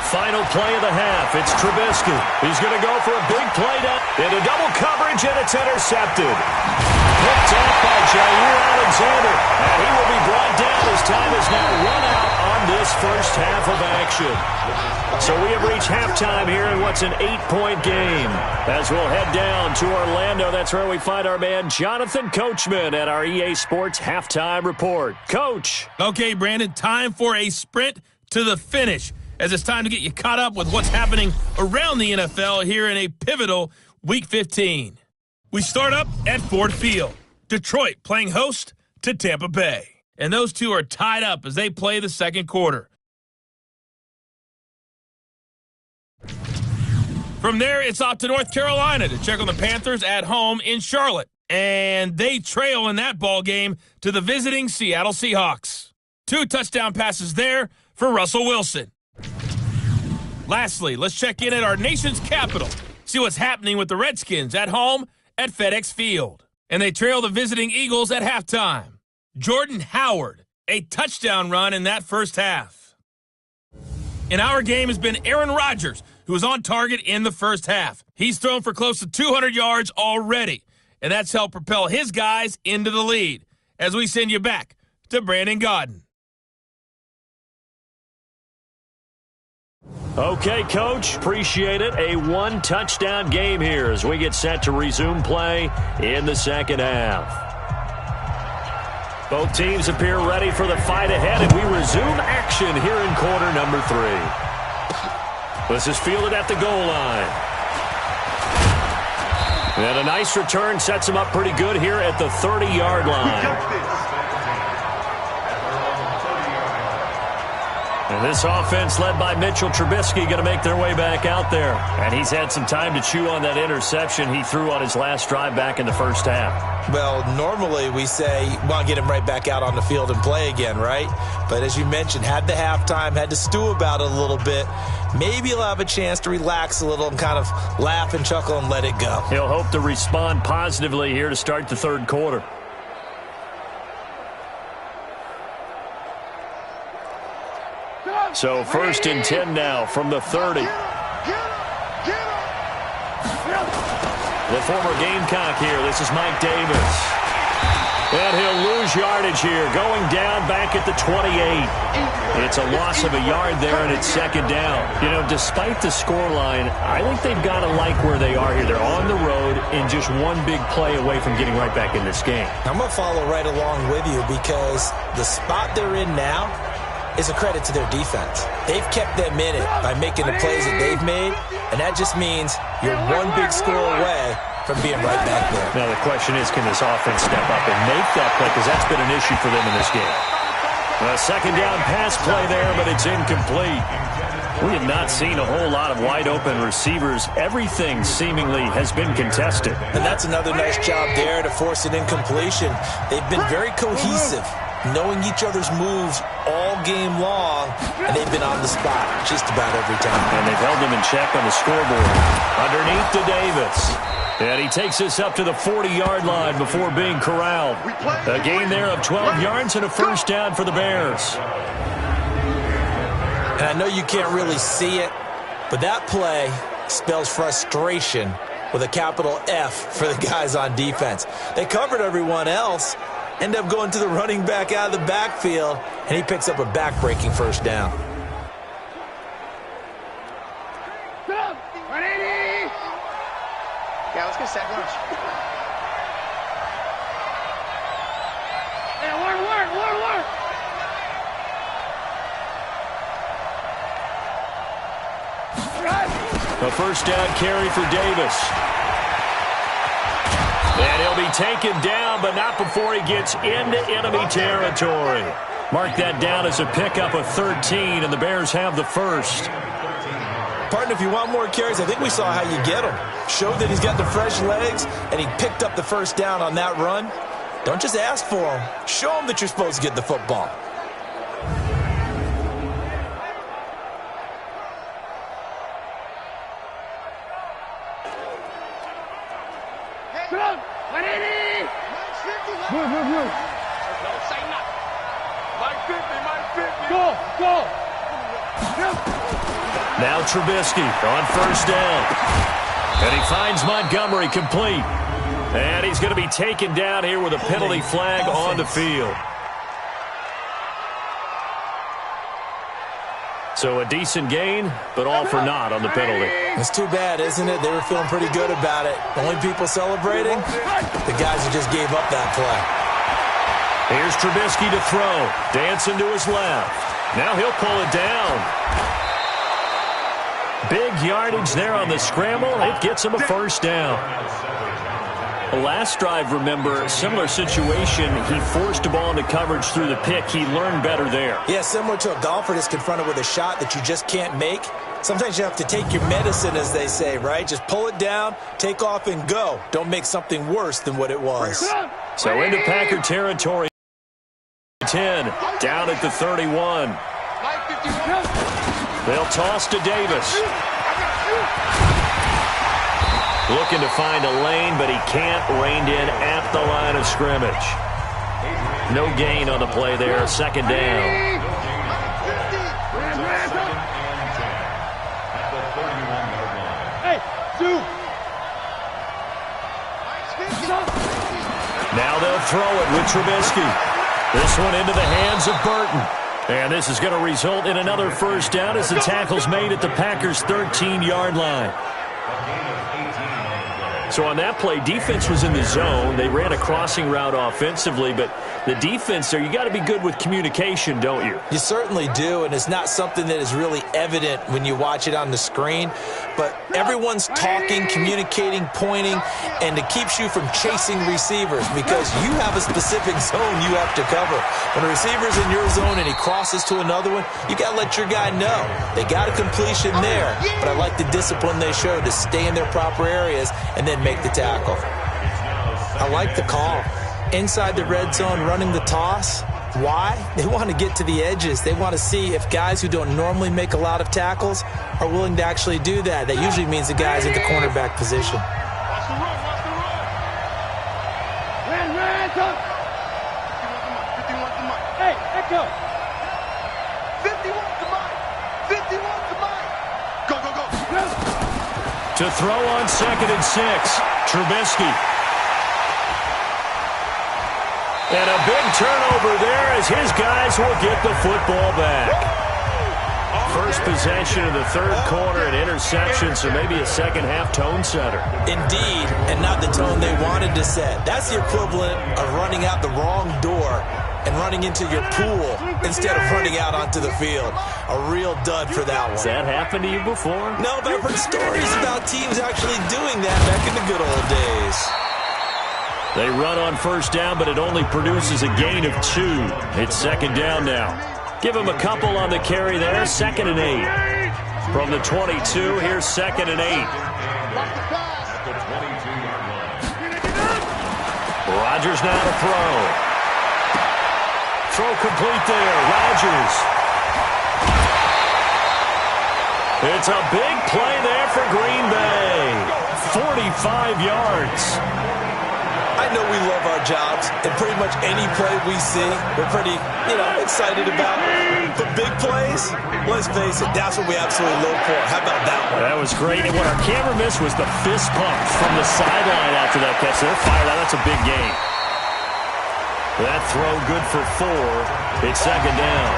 Final play of the half. It's Trubisky. He's going to go for a big play down into double coverage, and it's intercepted. Picked off by Jair Alexander, and he will be brought down as time is now run out on this first half of action. So we have reached halftime here in what's an 8-point game. As we'll head down to Orlando, that's where we find our man Jonathan Coachman at our EA Sports Halftime Report. Coach. Okay, Brandon, time for a sprint to the finish, as it's time to get you caught up with what's happening around the NFL here in a pivotal Week 15. We start up at Ford Field. Detroit playing host to Tampa Bay. And those two are tied up as they play the second quarter. From there, it's off to North Carolina to check on the Panthers at home in Charlotte. And they trail in that ball game to the visiting Seattle Seahawks. 2 touchdown passes there for Russell Wilson. Lastly, let's check in at our nation's capital. See what's happening with the Redskins at home at FedEx Field. And they trail the visiting Eagles at halftime. Jordan Howard, a touchdown run in that first half. In our game has been Aaron Rodgers, who was on target in the first half. He's thrown for close to 200 yards already, and that's helped propel his guys into the lead. As we send you back to Brandon Gaudin. Okay, Coach, appreciate it. A 1-touchdown game here as we get set to resume play in the second half. Both teams appear ready for the fight ahead, and we resume action here in quarter number 3. This is fielded at the goal line. And a nice return sets him up pretty good here at the 30-yard line. And this offense led by Mitchell Trubisky going to make their way back out there. And he's had some time to chew on that interception he threw on his last drive back in the first half. Well, normally we say, well, get him right back out on the field and play again, right? But as you mentioned, had the halftime, had to stew about it a little bit. Maybe he'll have a chance to relax a little and kind of laugh and chuckle and let it go. He'll hope to respond positively here to start the third quarter. So 1st and 10 now from the 30. The former Gamecock here. This is Mike Davis. And he'll lose yardage here, going down back at the 28. It's a loss of a yard there, and it's second down. You know, despite the scoreline, I think they've got to like where they are here. They're on the road and just one big play away from getting right back in this game. I'm going to follow right along with you because the spot they're in now is a credit to their defense. They've kept them in it by making the plays that they've made, and that just means you're one big score away from being right back there. Now the question is, can this offense step up and make that play, because that's been an issue for them in this game. A second down pass play there, but it's incomplete. We have not seen a whole lot of wide-open receivers. Everything seemingly has been contested. And that's another nice job there to force an incompletion. They've been very cohesive, knowing each other's moves all game long, and they've been on the spot just about every time. And they've held them in check on the scoreboard. Underneath to Davis. And he takes this up to the 40-yard line before being corralled. A gain there of 12 yards and a first down for the Bears. And I know you can't really see it, but that play spells frustration with a capital F for the guys on defense. They covered everyone else, end up going to the running back out of the backfield, and he picks up a back-breaking first down. Yeah, let's get set lunch. Yeah, work. A first down carry for Davis. And he'll be taken down, but not before he gets into enemy territory. Mark that down as a pickup of 13, and the Bears have the first. Partner, if you want more carries, I think we saw how you get him. Showed that he's got the fresh legs, and he picked up the first down on that run. Don't just ask for him. Show him that you're supposed to get the football. Go! Now Trubisky on first down. And he finds Montgomery complete. And he's going to be taken down here with a penalty flag on the field. So a decent gain, but all for naught on the penalty. It's too bad, isn't it? They were feeling pretty good about it. The only people celebrating, the guys who just gave up that play. Here's Trubisky to throw. Dancing to his left. Now he'll pull it down. Big yardage there on the scramble. It gets him a first down. The last drive, remember, similar situation. He forced a ball into coverage through the pick. He learned better there. Yeah, similar to a golfer that's confronted with a shot that you just can't make. Sometimes you have to take your medicine, as they say, right? Just pull it down, take off, and go. Don't make something worse than what it was. So into Packer territory. 10, down at the 31. They'll toss to Davis. Looking to find a lane, but he can't. Reined in at the line of scrimmage. No gain on the play there. Second down. Now they'll throw it with Trubisky. This one into the hands of Burton. And this is going to result in another first down as the tackle's made at the Packers' 13-yard line. So on that play, defense was in the zone. They ran a crossing route offensively, but the defense there, you got to be good with communication, don't you? You certainly do, and it's not something that is really evident when you watch it on the screen. But everyone's talking, communicating, pointing, and it keeps you from chasing receivers because you have a specific zone you have to cover. When a receiver's in your zone and he crosses to another one, you got to let your guy know. They got a completion there, but I like the discipline they showed to stay in their proper areas and then make the tackle. I like the call. Inside the red zone, running the toss. Why? They want to get to the edges. They want to see if guys who don't normally make a lot of tackles are willing to actually do that. That usually means the guys at the cornerback position. Hey, Echo. 51 to Mike. 51 to Mike. Go, go, go. To throw on 2nd and 6, Trubisky. And a big turnover there as his guys will get the football back. First possession of the third quarter, an interception, so maybe a second-half tone setter. Indeed, and not the tone they wanted to set. That's the equivalent of running out the wrong door and running into your pool instead of running out onto the field. A real dud for that one. Has that happened to you before? No, but I've heard stories about teams actually doing that back in the good old days. They run on first down, but it only produces a gain of 2. It's second down now. Give them a couple on the carry there. 2nd and 8. From the 22, here's 2nd and 8. Rodgers now to throw. Throw complete there. Rodgers. It's a big play there for Green Bay. 45 yards. I know we love our jobs, and pretty much any play we see, we're pretty, excited about. But big plays, let's face it, that's what we absolutely look for. How about that one? That was great. And what our camera missed was the fist pump from the sideline after that catch. They're fired out. That's a big gain. That throw good for 4. It's second down.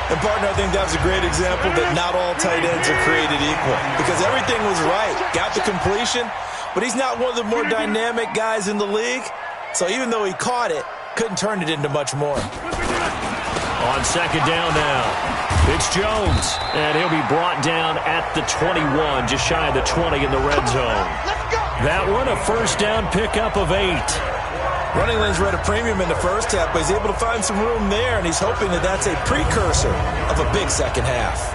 And, partner, I think that was a great example that not all tight ends are created equal. Because everything was right. Got the completion, but he's not one of the more dynamic guys in the league. So even though he caught it, couldn't turn it into much more. On second down now, it's Jones. And he'll be brought down at the 21, just shy of the 20 in the red zone. That one, a first down pickup of 8. Running lanes were at a premium in the first half, but he's able to find some room there, and he's hoping that that's a precursor of a big second half.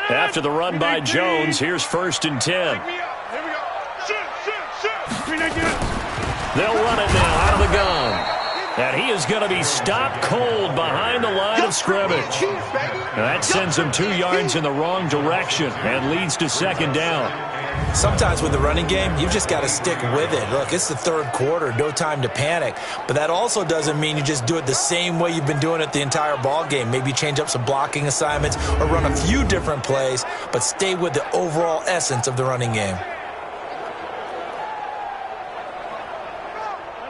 After the run by Jones, here's 1st and 10. They'll run it now out of the gun. And he is going to be stopped cold behind the line of scrimmage. That sends him 2 yards in the wrong direction and leads to second down. Sometimes with the running game, you've just got to stick with it. Look, it's the third quarter, no time to panic. But that also doesn't mean you just do it the same way you've been doing it the entire ball game. Maybe change up some blocking assignments or run a few different plays, but stay with the overall essence of the running game.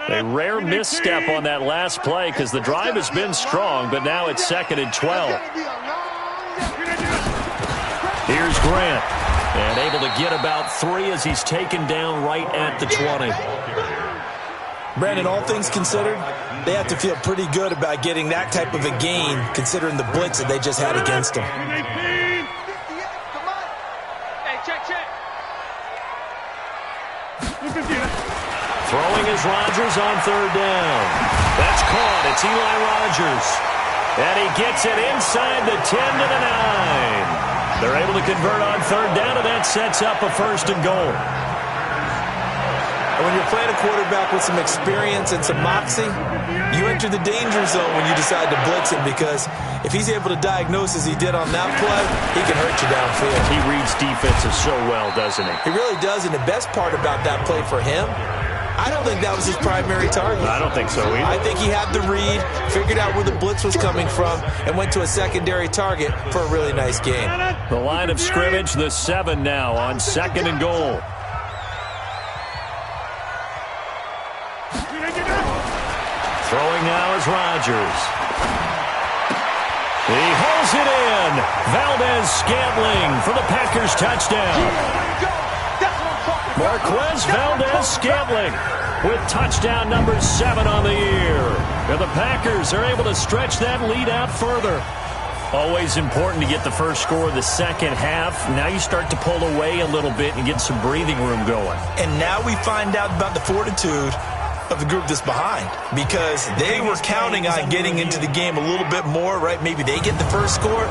A rare misstep on that last play because the drive has been strong, but now it's 2nd and 12. Here's Grant, and able to get about 3 as he's taken down right at the 20. Brandon, all things considered, they have to feel pretty good about getting that type of a gain considering the blitz that they just had against them. Throwing is Rodgers on 3rd down. That's caught. It's Eli Rogers. And he gets it inside the 10 to the 9. They're able to convert on 3rd down, and that sets up a 1st and goal. And when you're playing a quarterback with some experience and some moxie, you enter the danger zone when you decide to blitz him, because if he's able to diagnose as he did on that play, he can hurt you downfield. He reads defenses so well, doesn't he? He really does, and the best part about that play for him, I don't think that was his primary target. I don't think so either. I think he had the read, figured out where the blitz was coming from, and went to a secondary target for a really nice gain. The line of scrimmage, the 7 now on 2nd and goal. Throwing now is Rodgers. He holds it in. Valdez-Scantling for the Packers touchdown. Marquez Valdez-Scantling with touchdown number 7 on the year. And the Packers are able to stretch that lead out further. Always important to get the first score of the second half. Now you start to pull away a little bit and get some breathing room going. And now we find out about the fortitude of the group that's behind, because they were counting on getting into the game a little bit more, right? Maybe they get the first score.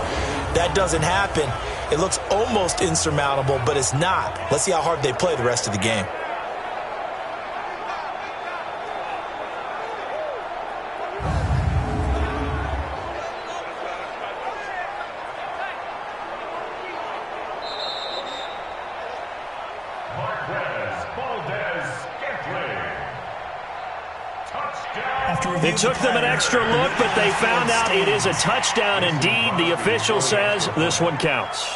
That doesn't happen. It looks almost insurmountable, but it's not. Let's see how hard they play the rest of the game. It took them an extra look, but they found out it is a touchdown indeed. The official says this one counts.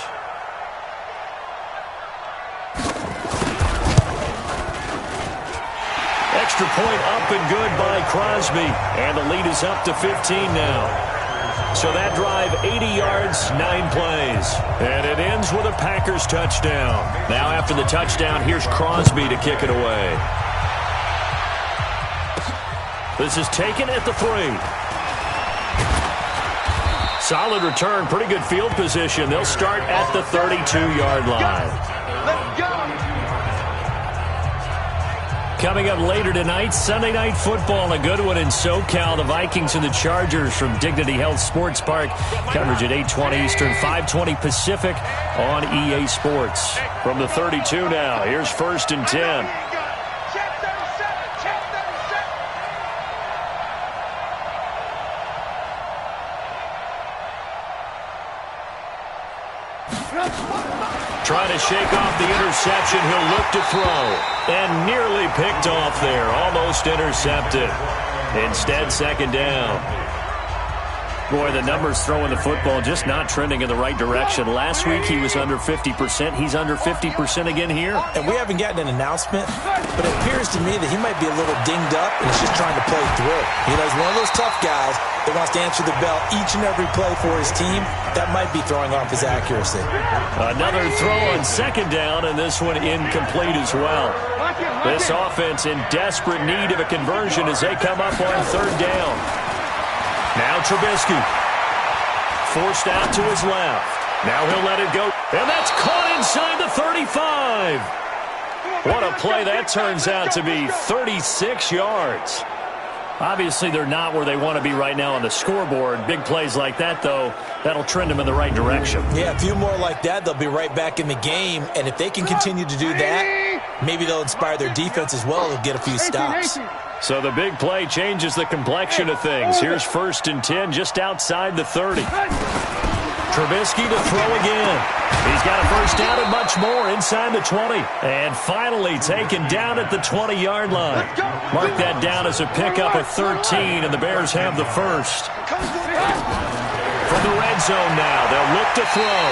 Extra point up and good by Crosby, and the lead is up to 15 now. So that drive, 80 yards, 9 plays. And it ends with a Packers touchdown. Now after the touchdown, here's Crosby to kick it away. This is taken at the 3. Solid return, pretty good field position. They'll start at the 32-yard line. Let's go. Coming up later tonight, Sunday Night Football, a good one in SoCal. The Vikings and the Chargers from Dignity Health Sports Park. Coverage at 8:20 Eastern, 5:20 Pacific on EA Sports. From the 32 now, here's 1st and 10. Trying to shake off the interception. He'll look to throw. And nearly picked off there. Almost intercepted. Instead, 2nd down. Boy, the numbers throwing the football just not trending in the right direction. Last week, he was under 50%. He's under 50% again here. And we haven't gotten an announcement, but it appears to me that he might be a little dinged up and he's just trying to play through. You know, he's one of those tough guys that wants to answer the bell each and every play for his team. That might be throwing off his accuracy. Another throw on 2nd down, and this one incomplete as well. This offense in desperate need of a conversion as they come up on 3rd down. Now Trubisky, forced out to his left. Now he'll let it go, and that's caught inside the 35. What a play that turns out to be, 36 yards. Obviously, they're not where they want to be right now on the scoreboard. Big plays like that, though, that'll trend them in the right direction. Yeah, a few more like that, they'll be right back in the game. And if they can continue to do that, maybe they'll inspire their defense as well. They'll get a few stops. So the big play changes the complexion of things. Here's 1st and 10 just outside the 30. Trubisky to throw again. He's got a first down and much more inside the 20. And finally taken down at the 20-yard line. Mark that down as a pickup of 13, and the Bears have the first. From the red zone now, they'll look to throw.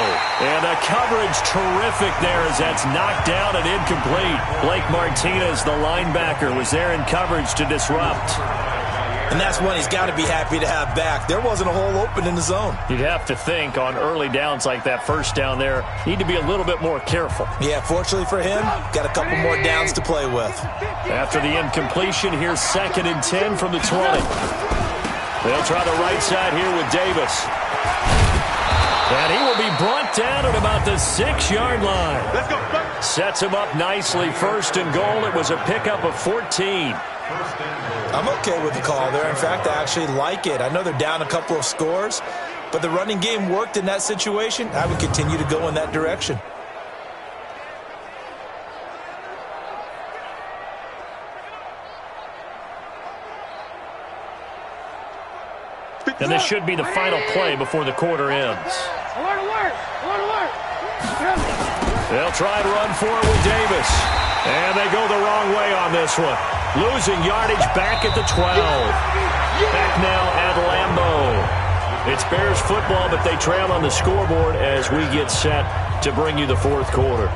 And the coverage terrific there as that's knocked down and incomplete. Blake Martinez, the linebacker, was there in coverage to disrupt. And that's one he's got to be happy to have back. There wasn't a hole open in the zone. You'd have to think on early downs like that first down there, need to be a little bit more careful. Yeah, fortunately for him, got a couple more downs to play with. After the incompletion, here's 2nd and 10 from the 20. They'll try the right side here with Davis. And he will be brought down at about the 6-yard line. Let's go. Sets him up nicely. 1st and goal. It was a pickup of 14. I'm okay with the call there. In fact, I actually like it. I know they're down a couple of scores, but the running game worked in that situation. I would continue to go in that direction. And this should be the final play before the quarter ends. They'll try to run forward with Davis. And they go the wrong way on this one. Losing yardage back at the 12. Back now at Lambeau. It's Bears football, but they trail on the scoreboard as we get set to bring you the 4th quarter.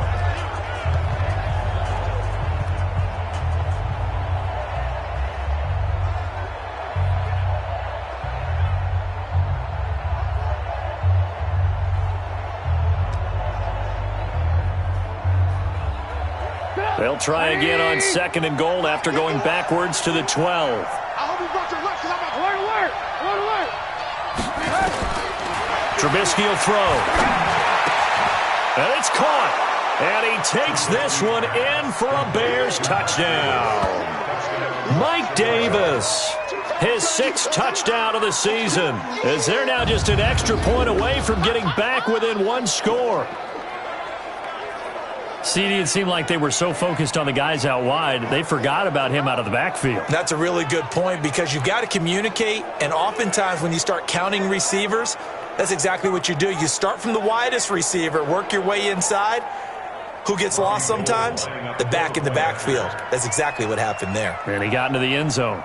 They'll try again on 2nd and goal after going backwards to the 12. Trubisky will throw. And it's caught. And he takes this one in for a Bears touchdown. Mike Davis, his 6th touchdown of the season, as they're now just an extra point away from getting back within 1 score. CD, it seemed like they were so focused on the guys out wide, they forgot about him out of the backfield. That's a really good point because you've got to communicate, and oftentimes when you start counting receivers, that's exactly what you do. You start from the widest receiver, work your way inside. Who gets lost sometimes? The back in the backfield. That's exactly what happened there. And he got into the end zone.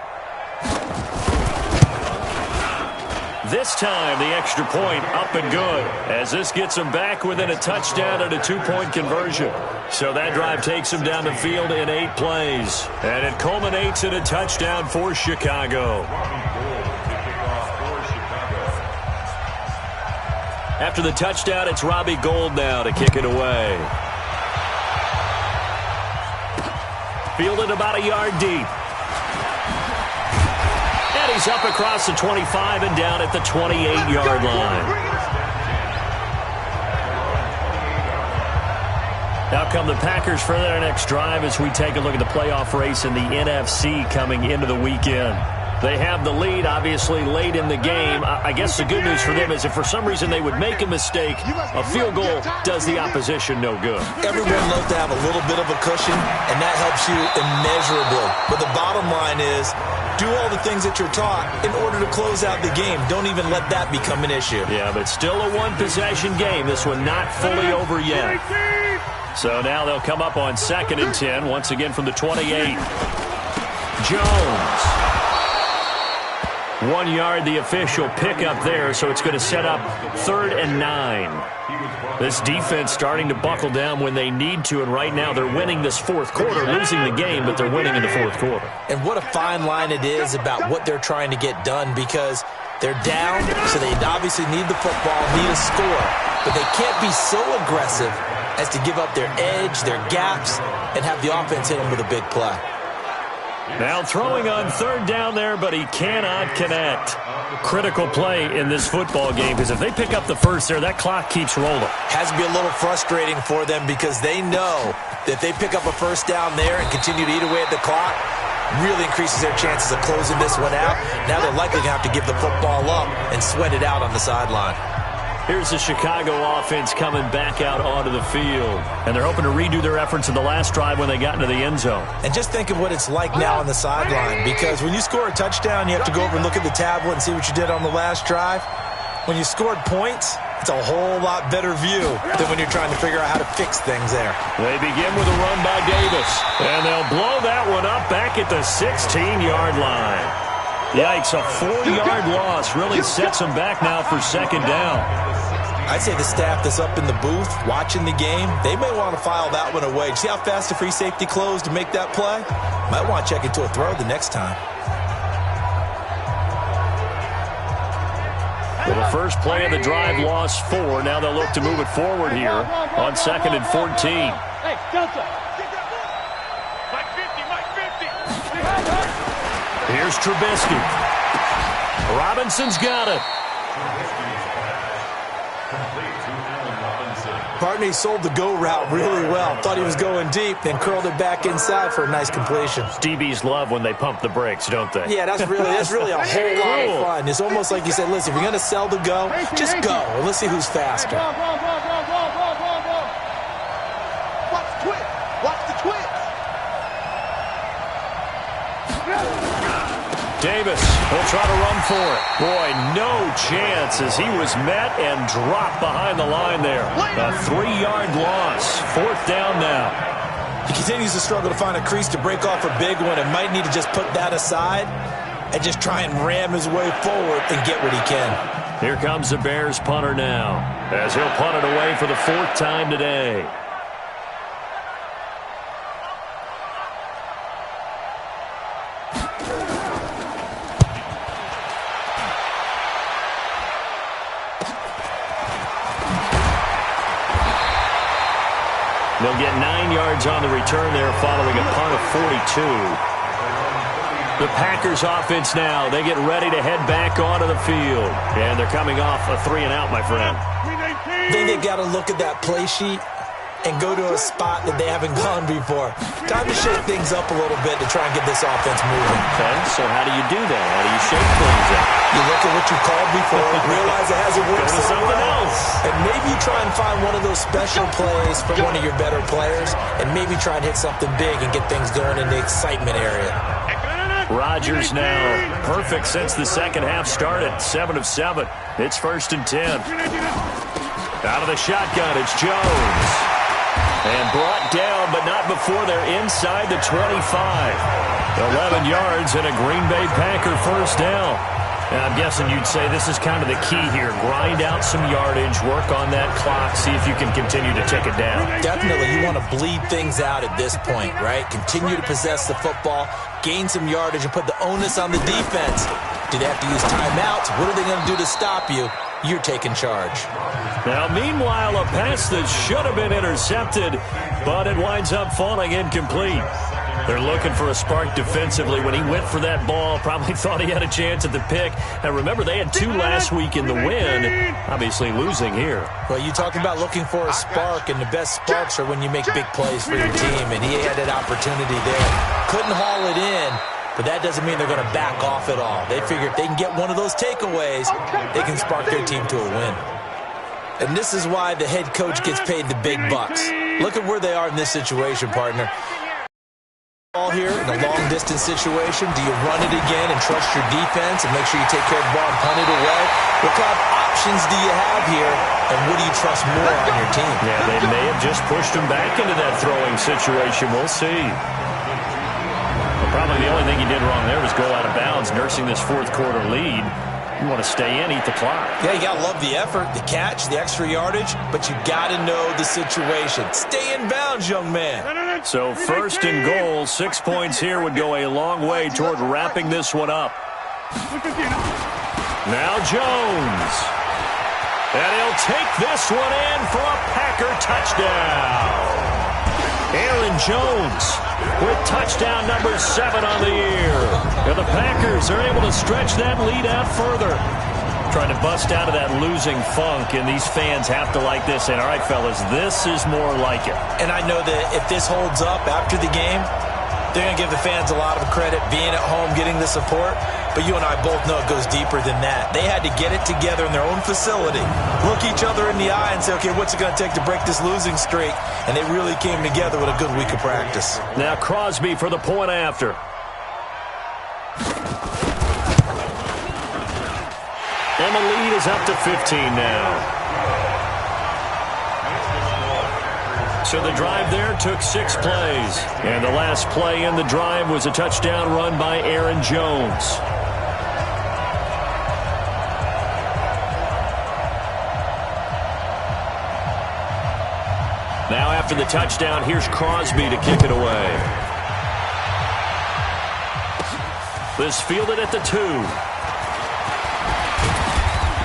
This time, the extra point up and good, as this gets him back within a touchdown and a 2-point conversion. So that drive takes him down the field in 8 plays. And it culminates in a touchdown for Chicago. After the touchdown, it's Robbie Gould now to kick it away. Fielded about a yard deep. And he's up across the 25 and down at the 28-yard line. Now come the Packers for their next drive as we take a look at the playoff race in the NFC coming into the weekend. They have the lead, obviously, late in the game. I guess the good news for them is if for some reason they would make a mistake, a field goal does the opposition no good. Everyone loves to have a little bit of a cushion, and that helps you immeasurably. But the bottom line is, do all the things that you're taught in order to close out the game. Don't even let that become an issue. Yeah, but still a one-possession game. This one not fully over yet. So now they'll come up on 2nd and 10, once again from the 28. Jones. 1 yard, the official pickup there, so it's going to set up 3rd and 9. This defense starting to buckle down when they need to, and right now they're winning this 4th quarter, losing the game, but they're winning in the 4th quarter. And what a fine line it is about what they're trying to get done, because they're down, so they obviously need the football, need a score, but they can't be so aggressive as to give up their edge, their gaps, and have the offense hit them with a big play. Now throwing on 3rd down there, but he cannot connect. Critical play in this football game, because if they pick up the first there, that clock keeps rolling. Has to be a little frustrating for them because they know that if they pick up a first down there and continue to eat away at the clock, really increases their chances of closing this one out. Now they're likely going to have to give the football up and sweat it out on the sideline. Here's the Chicago offense coming back out onto the field. And they're hoping to redo their efforts in the last drive when they got into the end zone. And just think of what it's like now on the sideline, because when you score a touchdown, you have to go over and look at the tablet and see what you did on the last drive. When you scored points, it's a whole lot better view than when you're trying to figure out how to fix things there. They begin with a run by Davis, and they'll blow that one up back at the 16-yard line. Yikes, a 4-yard loss really sets them back now for second down. I'd say the staff that's up in the booth watching the game, they may want to file that one away. See how fast the free safety closed to make that play? Might want to check into a throw the next time. Well, the first play of the drive lost 4. Now they'll look to move it forward here on 2nd and 14. Hey, Delta. Mike 50. Here's Trubisky. Robinson's got it. Partner, he sold the go route really well. Thought he was going deep, then curled it back inside for a nice completion. DBs love when they pump the brakes, don't they? Yeah, that's really a whole lot of fun. It's almost like you said, listen, if you're going to sell the go, just go. And let's see who's faster. Watch the twist. Watch the twist. Davis will try to run for it. Boy, no chance as he was met and dropped behind the line there. A 3-yard loss. 4th down now. He continues to struggle to find a crease to break off a big one and might need to just put that aside and just try and ram his way forward and get what he can. Here comes the Bears punter now as he'll punt it away for the 4th time today. They'll get 9 yards on the return there following a punt of 42. The Packers offense now. They get ready to head back onto the field. And they're coming off a 3-and-out, my friend. I think they got to look at that play sheet and go to a spot that they haven't gone before. Time to shake things up a little bit to try and get this offense moving. Okay, so how do you do that? How do you shake things up? You look at what you called before, realize it hasn't worked Go to something else. and maybe you try and find one of those special plays from one of your better players, and maybe try and hit something big and get things going in the excitement area. Rodgers now perfect since the second half started. 7 of 7. It's 1st and 10. Out of the shotgun, it's Jones. And brought down, but not before they're inside the 25. 11 yards and a Green Bay Packer 1st down. And I'm guessing you'd say this is kind of the key here. Grind out some yardage, work on that clock, see if you can continue to tick it down. Definitely, you want to bleed things out at this point, right? Continue to possess the football, gain some yardage, and put the onus on the defense. Do they have to use timeouts? What are they going to do to stop you? You're taking charge. Now, meanwhile, a pass that should have been intercepted, but it winds up falling incomplete. They're looking for a spark defensively. When he went for that ball, probably thought he had a chance at the pick. And remember, they had 2 last week in the win, obviously losing here. Well, you talking about looking for a spark, and the best sparks are when you make big plays for your team, and he had that opportunity there. Couldn't haul it in, but that doesn't mean they're going to back off at all. They figure if they can get one of those takeaways, they can spark their team to a win. And this is why the head coach gets paid the big bucks. Look at where they are in this situation, partner. Here in a long-distance situation, do you run it again and trust your defense and make sure you take care of the ball and punt it away? What kind of options do you have here, and what do you trust more on your team? Yeah, they may have just pushed him back into that throwing situation. We'll see. Well, probably the only thing he did wrong there was go out of bounds, nursing this 4th quarter lead. You want to stay in, eat the clock. Yeah, you got to love the effort, the catch, the extra yardage, but you got to know the situation. Stay in bounds, young man. So 1st and goal, 6 points here would go a long way toward wrapping this one up. Now Jones. And he'll take this one in for a Packer touchdown. Aaron Jones with touchdown number 7 on the year. And the Packers are able to stretch that lead out further. Trying to bust out of that losing funk, and these fans have to like this. And all right, fellas, this is more like it. And I know that if this holds up after the game, they're going to give the fans a lot of credit being at home, getting the support. but you and I both know it goes deeper than that. They had to get it together in their own facility, look each other in the eye and say, okay, what's it going to take to break this losing streak? And they really came together with a good week of practice. Now Crosby for the point after. And the lead is up to 15 now. So the drive there took 6 plays. And the last play in the drive was a touchdown run by Aaron Jones. Now after the touchdown, here's Crosby to kick it away. This fielded at the 2.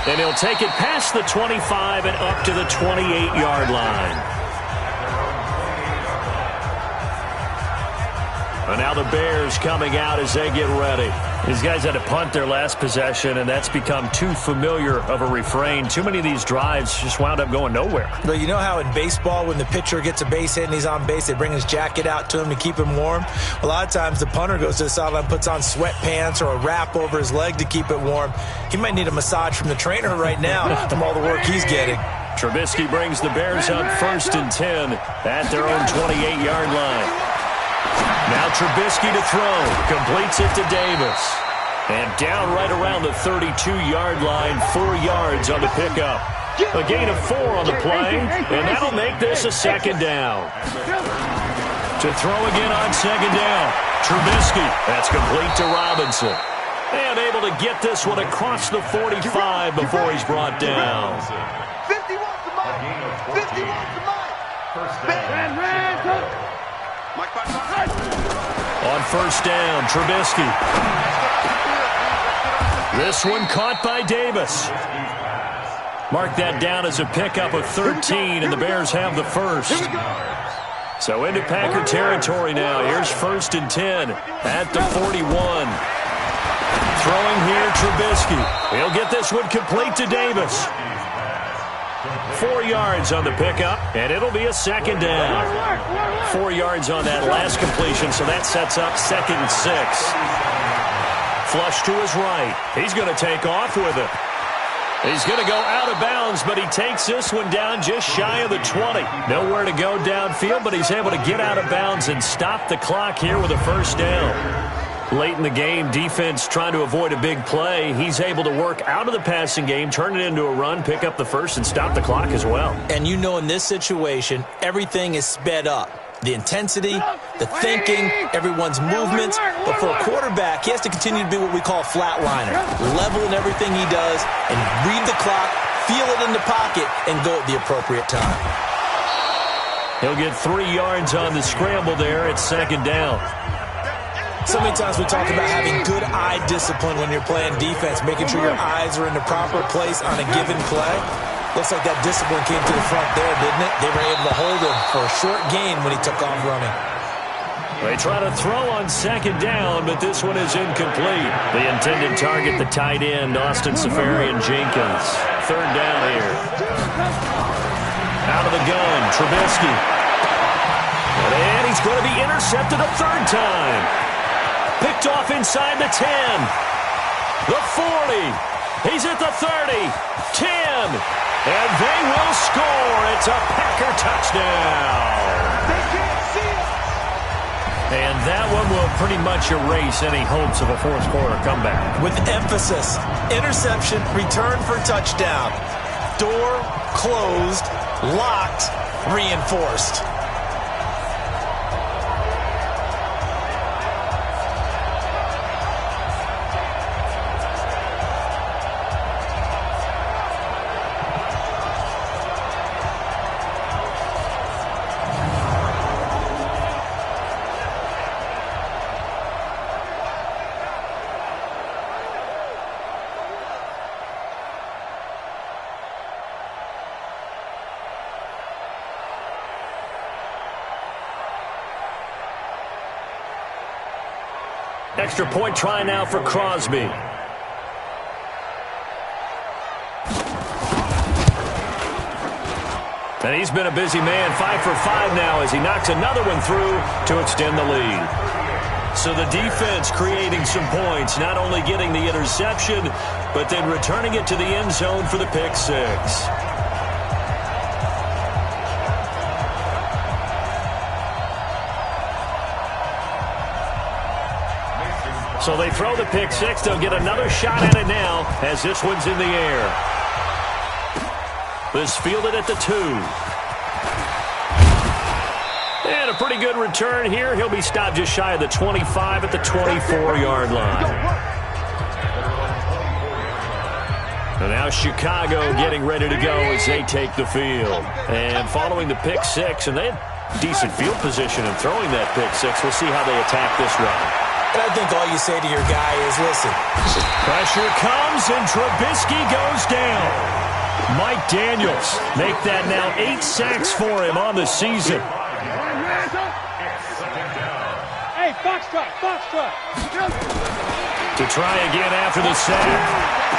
And he'll take it past the 25 and up to the 28-yard line. And now the Bears coming out as they get ready. These guys had to punt their last possession, and that's become too familiar of a refrain. Too many of these drives just wound up going nowhere. But you know how in baseball, when the pitcher gets a base hit and he's on base, they bring his jacket out to him to keep him warm? A lot of times the punter goes to the sideline, puts on sweatpants or a wrap over his leg to keep it warm. He might need a massage from the trainer right now from all the work he's getting. Trubisky brings the Bears up 1st and 10 at their own 28-yard line. Now Trubisky to throw. Completes it to Davis. And down right around the 32-yard line, 4 yards on the pickup. A gain of 4 on the play, and that'll make this a 2nd down. To throw again on 2nd down. Trubisky. That's complete to Robinson. And able to get this one across the 45 before he's brought down. 51 to Mike. 51 to Mike. On 1st down, Trubisky. This one caught by Davis. Mark that down as a pickup of 13, and the Bears have the 1st. So into Packer territory now. Here's 1st and 10 at the 41. Throwing here, Trubisky. He'll get this one complete to Davis. 4 yards on the pickup, and it'll be a 2nd down. 4 yards on that last completion, so that sets up 2nd and 6. Flush to his right. He's going to take off with it. He's going to go out of bounds, but he takes this one down just shy of the 20. Nowhere to go downfield, but he's able to get out of bounds and stop the clock here with a 1st down. Late in the game, defense trying to avoid a big play. He's able to work out of the passing game, turn it into a run, pick up the 1st, and stop the clock as well. And you know in this situation, everything is sped up. The intensity, the thinking, everyone's movements. But for a quarterback, he has to continue to be what we call a flatliner. Level in everything he does and read the clock, feel it in the pocket, and go at the appropriate time. He'll get 3 yards on the scramble there at 2nd down. So many times we talk about having good eye discipline when you're playing defense, making sure your eyes are in the proper place on a given play. Looks like that discipline came to the front there, didn't it? They were able to hold him for a short gain when he took off running. They try to throw on 2nd down, but this one is incomplete. The intended target, the tight end, Austin Seferian-Jenkins. 3rd down here. Out of the gun, Trubisky. And he's going to be intercepted a 3rd time. Picked off inside the 10. The 40. He's at the 30. 10. And they will score. It's a Packer touchdown. They can't see it. And that one will pretty much erase any hopes of a 4th quarter comeback. With emphasis, interception, return for touchdown. Door closed, locked, reinforced. Extra point try now for Crosby. And he's been a busy man, 5 for 5 now as he knocks another one through to extend the lead. So the defense creating some points, not only getting the interception, but then returning it to the end zone for the pick six. So they throw the pick six. They'll get another shot at it now as this one's in the air. This fielded at the 2. And a pretty good return here. He'll be stopped just shy of the 25 at the 24-yard line. And now Chicago getting ready to go as they take the field. And following the pick six, and they had decent field position in throwing that pick six. We'll see how they attack this run. And I think all you say to your guy is, listen. Pressure comes, and Trubisky goes down. Mike Daniels make that now 8 sacks for him on the season. Hey, Foxtrot. To try again after the sack.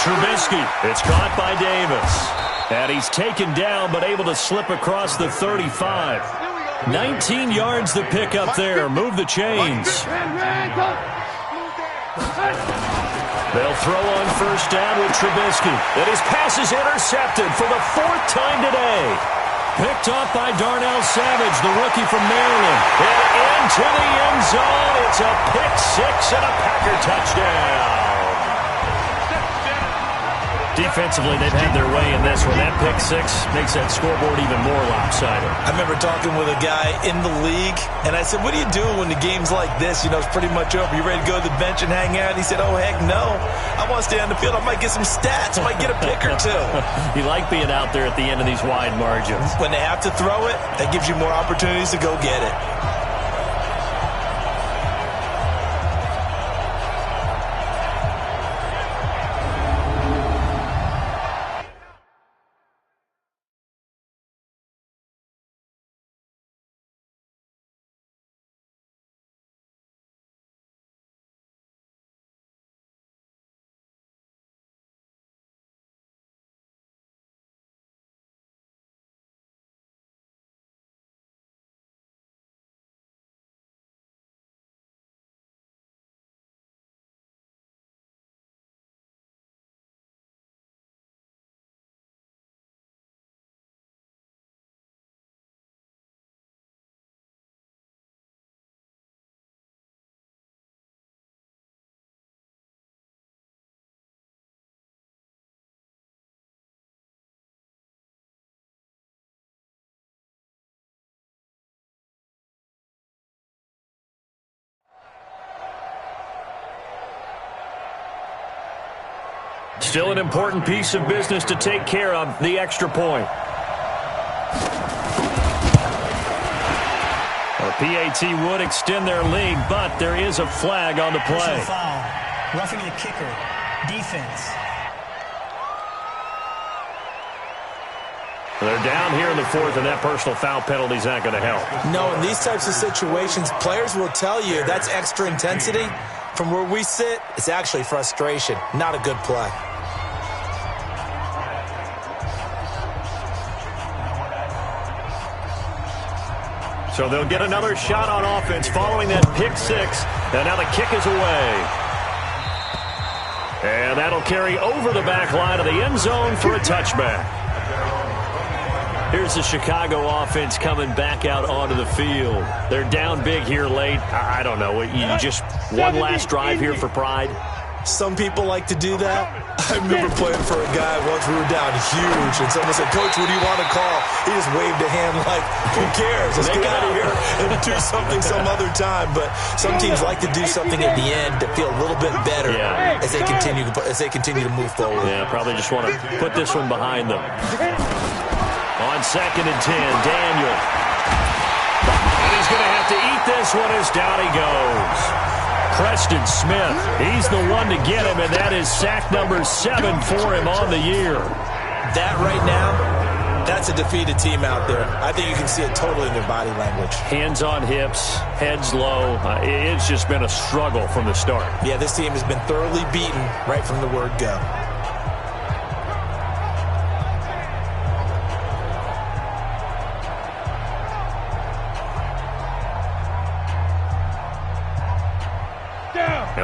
Trubisky, it's caught by Davis. And he's taken down, but able to slip across the 35. 19 yards the pick up there. Move the chains. They'll throw on first down with Trubisky. And his pass is intercepted for the 4th time today. Picked off by Darnell Savage, the rookie from Maryland. And into the end zone. It's a pick six and a Packer touchdown. Defensively, they've had their way in this one. That pick six makes that scoreboard even more lopsided. I remember talking with a guy in the league, and I said, what do you do when the game's like this? You know, it's pretty much over. You ready to go to the bench and hang out? He said, oh, heck no. I want to stay on the field. I might get some stats. I might get a pick or two. You like being out there at the end of these wide margins. When they have to throw it, that gives you more opportunities to go get it. Still an important piece of business to take care of, the extra point. A PAT would extend their lead, but there is a flag on the play. Personal foul. Roughing the kicker. Defense. They're down here in the 4th, and that personal foul penalty is not going to help. No, in these types of situations, players will tell you that's extra intensity. From where we sit, it's actually frustration, not a good play. So they'll get another shot on offense following that pick six. And now the kick is away. And that'll carry over the back line of the end zone for a touchback. Here's the Chicago offense coming back out onto the field. They're down big here late. I don't know. You just one last drive here for pride? Some people like to do that. I remember playing for a guy once we were down huge, and someone said, Coach, what do you want to call? He just waved a hand like, who cares? Let's get out of here and do something some other time. But some teams like to do something at the end to feel a little bit better as they continue to move forward. Yeah, probably just want to put this one behind them. On 2nd and 10, Daniel. And he's going to have to eat this one as down he goes. Preston Smith, he's the one to get him, and that is sack number 7 for him on the year. That right now, that's a defeated team out there. I think you can see it totally in their body language. Hands on hips, heads low. It's just been a struggle from the start. Yeah, this team has been thoroughly beaten right from the word go.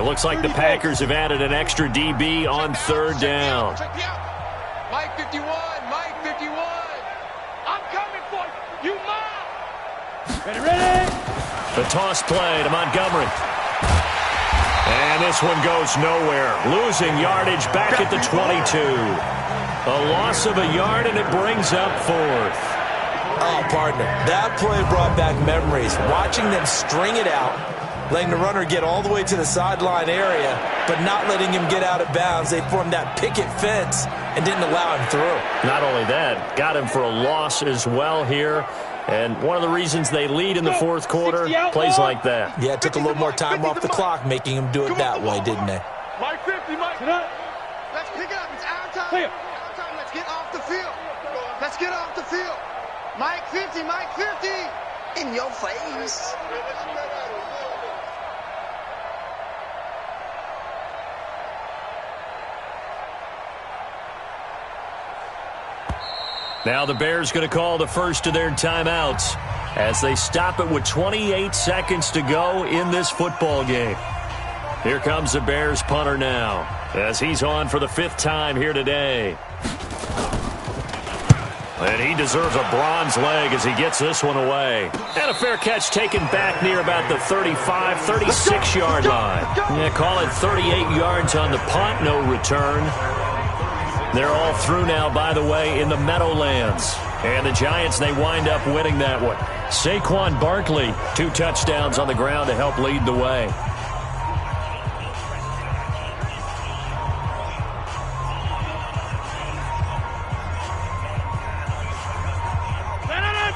It looks like the Packers have added an extra DB on third down. Mike 51, Mike 51. I'm coming for you. You mine. Ready? The toss play to Montgomery. And this one goes nowhere. Losing yardage back at the 22. A loss of a yard, and it brings up fourth. Oh, partner, that play brought back memories. Watching them string it out, letting the runner get all the way to the sideline area, but not letting him get out of bounds. They formed that picket fence and didn't allow him through. Not only that, got him for a loss as well here. And one of the reasons they lead in the fourth quarter, plays like that. Yeah, it took a little more time off the clock, making him do it that way, didn't they? Mike 50, Mike. Let's pick it up. It's our time. Our time. Let's get off the field. Let's get off the field. Mike 50, Mike 50. In your face. Now the Bears going to call the first of their timeouts as they stop it with 28 seconds to go in this football game. Here comes the Bears punter now as he's on for the 5th time here today. And he deserves a bronze leg as he gets this one away. And a fair catch taken back near about the 35, 36-yard line. Yeah, call it 38 yards on the punt, no return. They're all through now, by the way, in the Meadowlands. And the Giants, they wind up winning that one. Saquon Barkley, 2 touchdowns on the ground to help lead the way.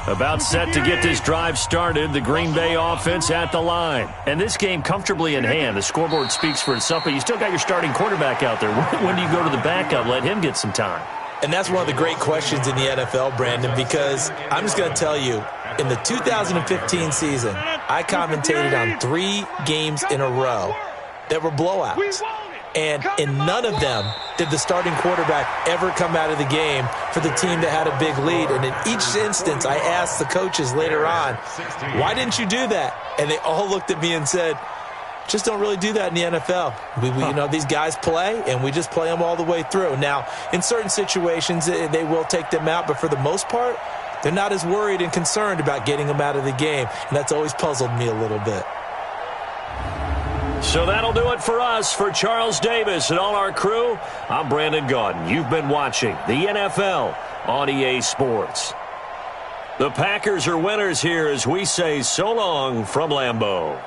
About set to get this drive started, the Green Bay offense at the line. And this game comfortably in hand. The scoreboard speaks for itself, but you still got your starting quarterback out there. When do you go to the backup, let him get some time? And that's one of the great questions in the NFL, Brandon, because I'm just going to tell you, in the 2015 season, I commentated on 3 games in a row that were blowouts. And in none of them did the starting quarterback ever come out of the game for the team that had a big lead. And in each instance, I asked the coaches later on, why didn't you do that? And they all looked at me and said, just don't really do that in the NFL. You know, these guys play, and we just play them all the way through. Now, in certain situations, they will take them out, but for the most part, they're not as worried and concerned about getting them out of the game. And that's always puzzled me a little bit. So that'll do it for us. For Charles Davis and all our crew, I'm Brandon Gaudin. You've been watching the NFL on EA Sports. The Packers are winners here as we say so long from Lambeau.